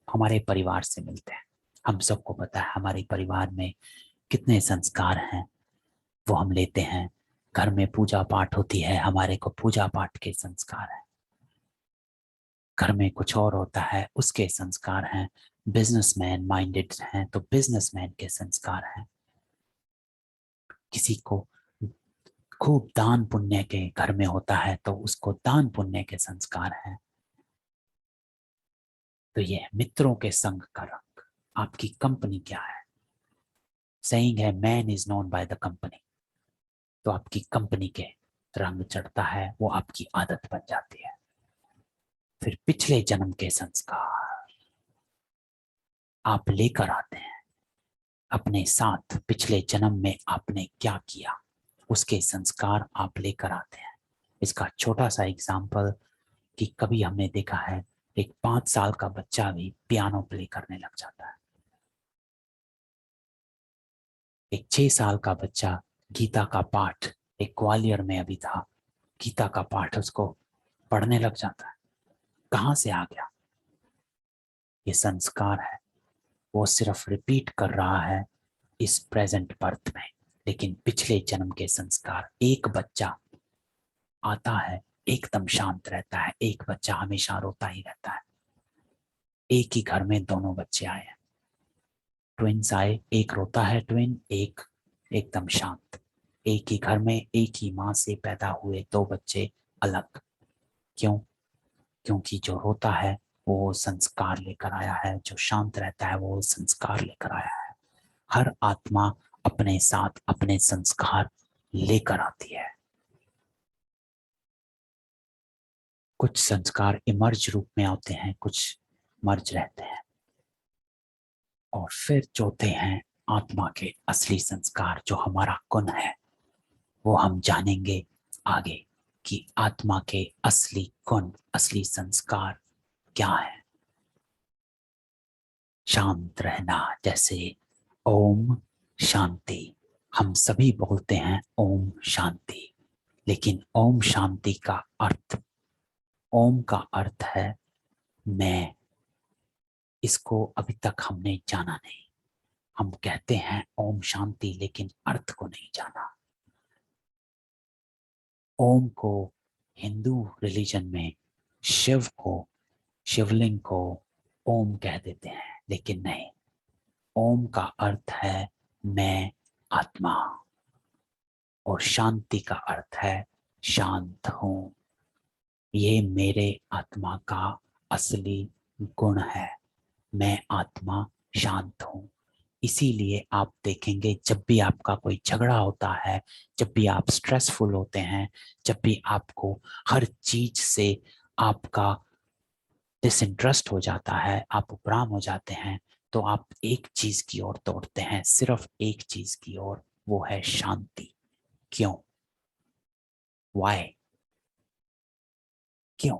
हमारे परिवार से मिलते हैं। हम सबको पता है हमारे परिवार में कितने संस्कार हैं, वो हम लेते हैं। घर में पूजा पाठ होती है, हमारे को पूजा पाठ के संस्कार हैं। घर में कुछ और होता है, उसके संस्कार हैं। बिजनेसमैन माइंडेड हैं तो बिजनेसमैन के संस्कार हैं। किसी को खूब दान पुण्य के घर में होता है तो उसको दान पुण्य के संस्कार हैं। तो ये मित्रों के संग का रंग। आपकी कंपनी क्या है? सेइंग है man is known by the company. तो आपकी कंपनी के रंग चढ़ता है, वो आपकी आदत बन जाती है। फिर पिछले जन्म के संस्कार आप लेकर आते हैं अपने साथ। पिछले जन्म में आपने क्या किया, उसके संस्कार आप लेकर आते हैं। इसका छोटा सा एग्जाम्पल कि कभी हमने देखा है एक 5 साल का बच्चा भी पियानो प्ले करने लग जाता है। एक 6 साल का बच्चा गीता का पाठ, एक ग्वालियर में अभी था, गीता का पाठ उसको पढ़ने लग जाता है। कहाँ से आ गया? ये संस्कार है। वो सिर्फ रिपीट कर रहा है इस प्रेजेंट बर्थ में, लेकिन पिछले जन्म के संस्कार। एक बच्चा आता है एकदम शांत रहता है, एक बच्चा हमेशा रोता ही रहता है। एक ही घर में दोनों बच्चे आए हैं, ट्विंस आए, एक रोता है ट्विन, एक एकदम शांत। एक ही घर में एक ही माँ से पैदा हुए 2 बच्चे अलग। क्यों? क्योंकि जो रोता है वो संस्कार लेकर आया है, जो शांत रहता है वो संस्कार लेकर आया है। हर आत्मा अपने साथ अपने संस्कार लेकर आती है। कुछ संस्कार इमर्ज रूप में आते हैं, कुछ मर्ज रहते हैं। और फिर चौथे हैं आत्मा के असली संस्कार, जो हमारा गुण है। वो हम जानेंगे आगे कि आत्मा के असली गुण, असली संस्कार क्या है। शांत रहना, जैसे ओम शांति। हम सभी बोलते हैं ओम शांति, लेकिन ओम शांति का अर्थ, ओम का अर्थ है मैं। इसको अभी तक हमने जाना नहीं। हम कहते हैं ओम शांति, लेकिन अर्थ को नहीं जाना। ओम को हिंदू रिलीजन में शिव को, शिवलिंग को ओम कह देते हैं, लेकिन नहीं। ओम का अर्थ है मैं आत्मा, और शांति का अर्थ है शांत हूं। ये मेरे आत्मा का असली गुण है। मैं आत्मा शांत हूं। इसीलिए आप देखेंगे जब भी आपका कोई झगड़ा होता है, जब भी आप स्ट्रेसफुल होते हैं, जब भी आपको हर चीज से आपका डिसइंटरेस्ट हो जाता है, आप उपराम हो जाते हैं, तो आप एक चीज की ओर दौड़ते हैं, सिर्फ एक चीज की ओर, वो है शांति। क्यों? वाई? क्यों?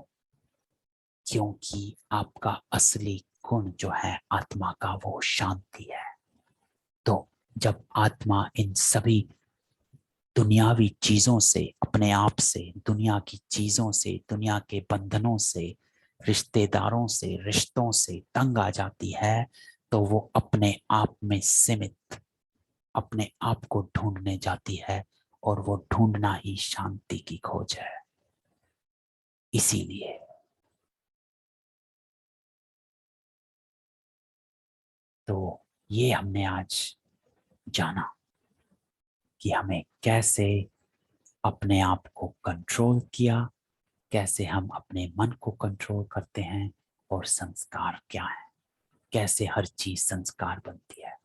क्योंकि आपका असली गुण जो है आत्मा का, वो शांति है। तो जब आत्मा इन सभी दुनियावी चीजों से, अपने आप से, दुनिया की चीजों से, दुनिया के बंधनों से, रिश्तेदारों से, रिश्तों से तंग आ जाती है, तो वो अपने आप में सीमित, अपने आप को ढूंढने जाती है, और वो ढूंढना ही शांति की खोज है। इसीलिए तो ये हमने आज जाना कि हमें कैसे अपने आप को कंट्रोल किया, कैसे हम अपने मन को कंट्रोल करते हैं, और संस्कार क्या है, कैसे हर चीज संस्कार बनती है।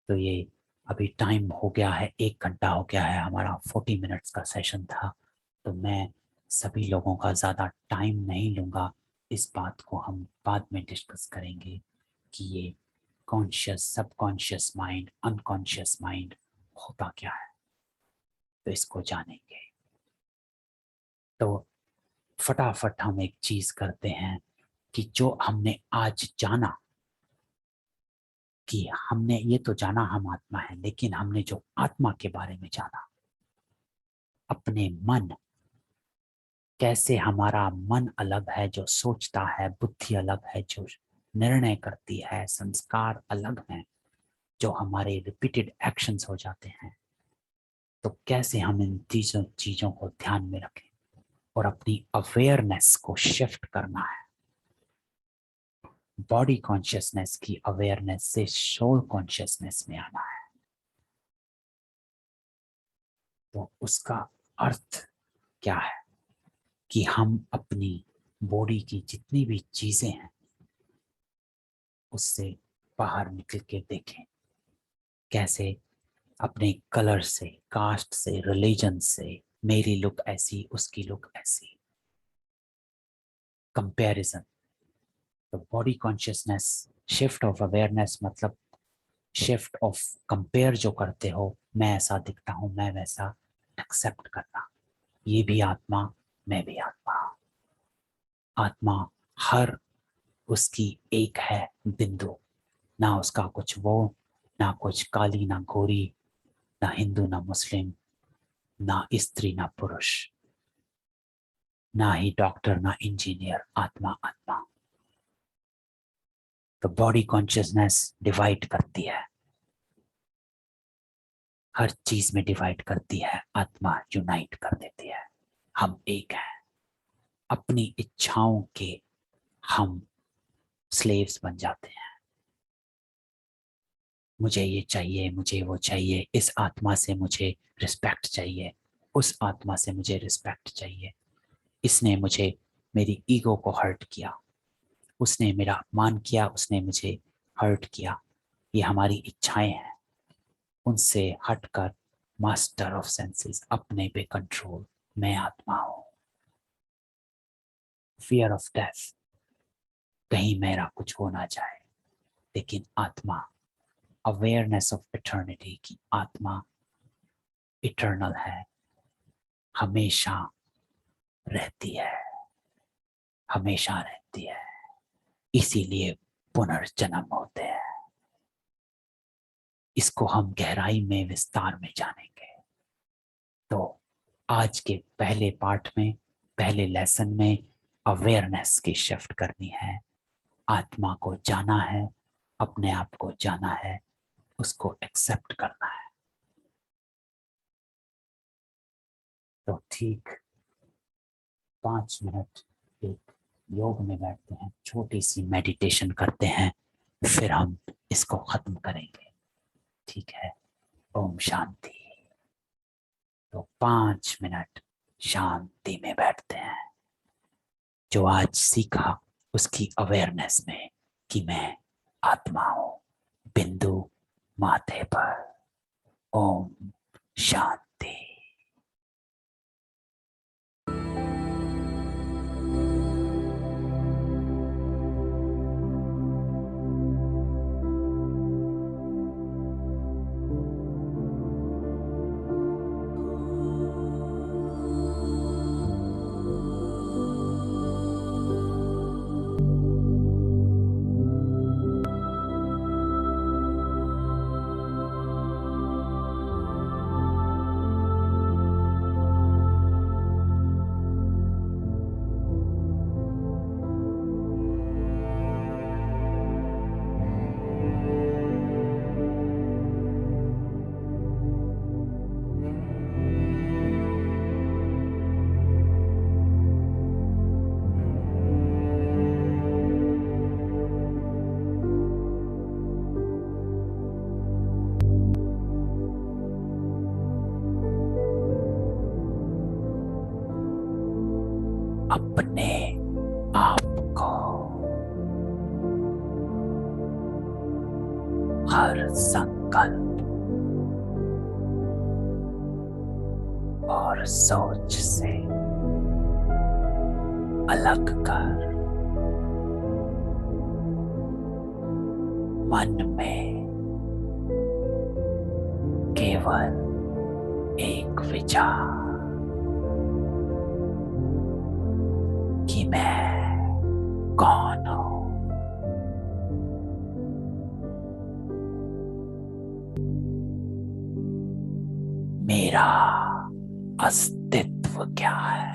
तो ये अभी टाइम हो गया है, 1 घंटा हो गया है, हमारा 40 मिनट्स का सेशन था। तो मैं सभी लोगों का ज़्यादा टाइम नहीं लूँगा। इस बात को हम बाद में डिस्कस करेंगे कि ये conscious, subconscious mind, unconscious mind होता क्या है, तो इसको जानेंगे। तो फटाफट हम एक चीज़ करते हैं कि जो हमने आज जाना, कि हमने ये तो जाना हम आत्मा है, लेकिन हमने जो आत्मा के बारे में जाना, अपने मन, कैसे हमारा मन अलग है जो सोचता है, बुद्धि अलग है जो निर्णय करती है, संस्कार अलग हैं जो हमारे रिपीटेड एक्शंस हो जाते हैं। तो कैसे हम इन चीज़ों चीज़ों को ध्यान में रखें और अपनी अवेयरनेस को शिफ्ट करना है, बॉडी कॉन्शियसनेस की अवेयरनेस से सोल कॉन्शियसनेस में आना है। तो उसका अर्थ क्या है कि हम अपनी बॉडी की जितनी भी चीजें हैं उससे बाहर निकल के देखें, कैसे अपने कलर से, कास्ट से, रिलीजन से, मेरी लुक ऐसी, उसकी लुक ऐसी, कंपैरिजन। तो body consciousness, shift of awareness मतलब शिफ्ट ऑफ कंपेयर जो करते हो, मैं ऐसा दिखता हूँ, मैं वैसा, एक्सेप्ट करना, ये भी आत्मा, मैं भी आत्मा। आत्मा हर उसकी एक है बिंदु, ना उसका कुछ वो, ना कुछ काली ना गोरी, ना हिंदू ना मुस्लिम, ना स्त्री ना पुरुष, ना ही डॉक्टर ना इंजीनियर, आत्मा आत्मा। तो बॉडी कॉन्शियसनेस डिवाइड करती है, हर चीज में डिवाइड करती है, आत्मा यूनाइट कर देती है। हम एक हैं, अपनी इच्छाओं के हम स्लेव्स बन जाते हैं। मुझे ये चाहिए, मुझे वो चाहिए, इस आत्मा से मुझे रिस्पेक्ट चाहिए, उस आत्मा से मुझे रिस्पेक्ट चाहिए, इसने मुझे, मेरी ईगो को हर्ट किया, उसने मेरा अपमान किया, उसने मुझे हर्ट किया। ये हमारी इच्छाएं हैं, उनसे हटकर मास्टर ऑफ सेंसेस, अपने पे कंट्रोल, मैं आत्मा हूं। फियर ऑफ डेथ, कहीं मेरा कुछ हो ना जाए, लेकिन आत्मा, अवेयरनेस ऑफ इटर्निटी की आत्मा इटर्नल है, हमेशा रहती है, हमेशा रहती है, इसीलिए पुनर्जन्म होते हैं। इसको हम गहराई में, विस्तार में जानेंगे। तो आज के पहले पार्ट में, पहले लेसन में अवेयरनेस की शिफ्ट करनी है, आत्मा को जाना है, अपने आप को जाना है, उसको एक्सेप्ट करना है। तो ठीक 5 मिनट एक योग में बैठते हैं, छोटी सी मेडिटेशन करते हैं, फिर हम इसको खत्म करेंगे। ठीक है, ओम शांति। तो 5 मिनट शांति में बैठते हैं, जो आज सीखा उसकी अवेयरनेस में कि मैं आत्मा हूं, बिंदु माथे पर। ओम शांति। अपने आप को हर संकल्प, और सोच से अलग कर मन में केवल एक विचार कि मैं कौन हूं। मेरा अस्तित्व क्या है।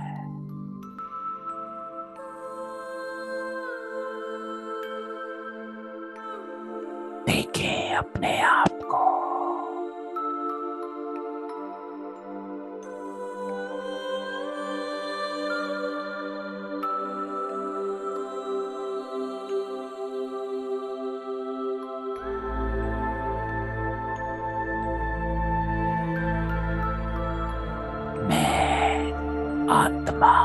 देखें अपने आप को। मैं आत्मा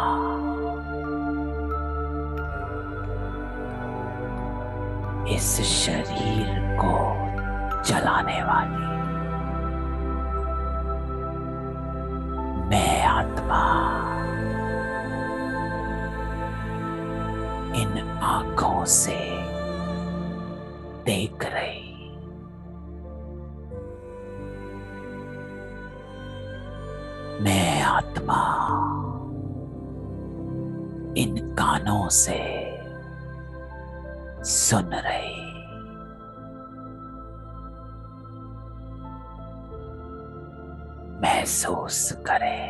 इस शरीर को चलाने वाली। मैं आत्मा इन आंखों से देख रही। मैं आत्मा इन कानों से सुन रही। महसूस करें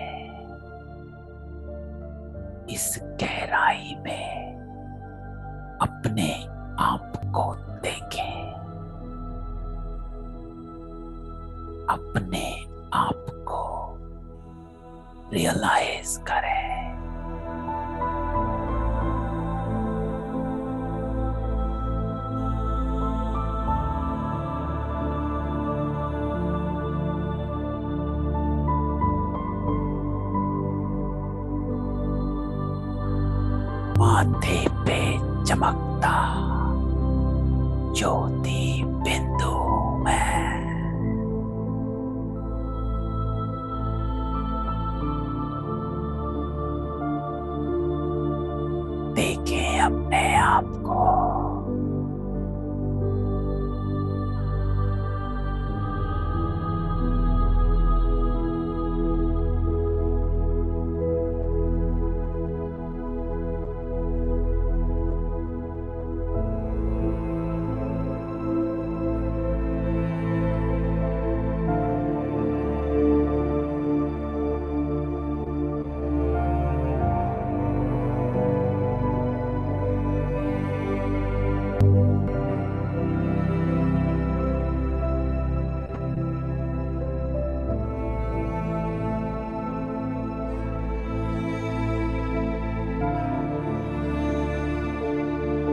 इस गहराई में अपने आप को देखें। अपने आप को रियलाइज करें। माथे पे चमकता ज्योति बिंदु मैं। देखें अपने आप को।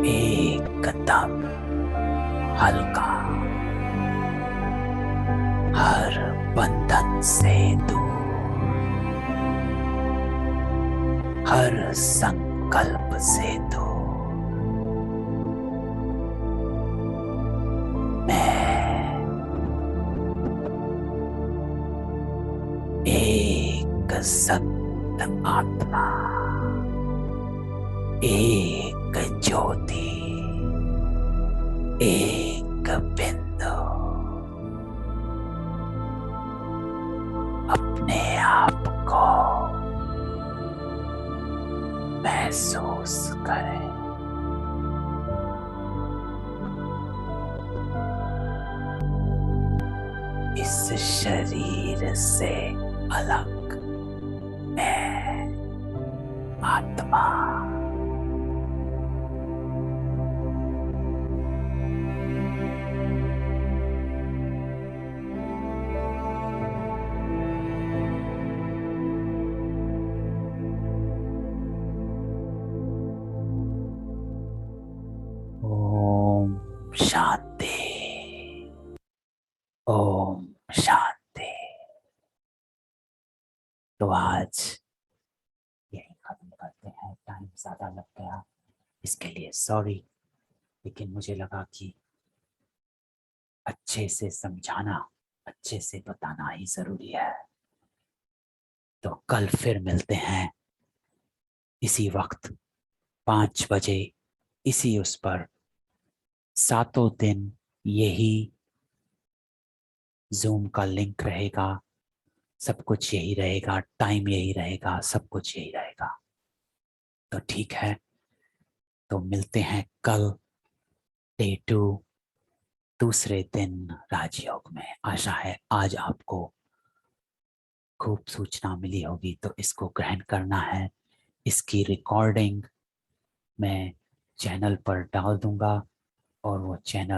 एकदम हल्का, हर बंधन से दूर, हर संकल्प से दूर। मैं एक सत्य आत्मा, एक ज्योति, एक बिंदु अपने आप को महसूस करें। इस शरीर से अलग मैं आत्मा। ओम शांति। ओम शांति। तो आज यही खत्म करते हैं। टाइम ज्यादा लग गया, इसके लिए सॉरी, लेकिन मुझे लगा कि अच्छे से समझाना, अच्छे से बताना ही जरूरी है। तो कल फिर मिलते हैं इसी वक्त 5 बजे, इसी उस पर। सातों दिन यही जूम का लिंक रहेगा, सब कुछ यही रहेगा, टाइम यही रहेगा, सब कुछ यही रहेगा। तो ठीक है, तो मिलते हैं कल डे 2, दूसरे दिन राजयोग में। आशा है आज आपको खूब सूचना मिली होगी, तो इसको ग्रहण करना है। इसकी रिकॉर्डिंग मैं चैनल पर डाल दूंगा और वो चैनल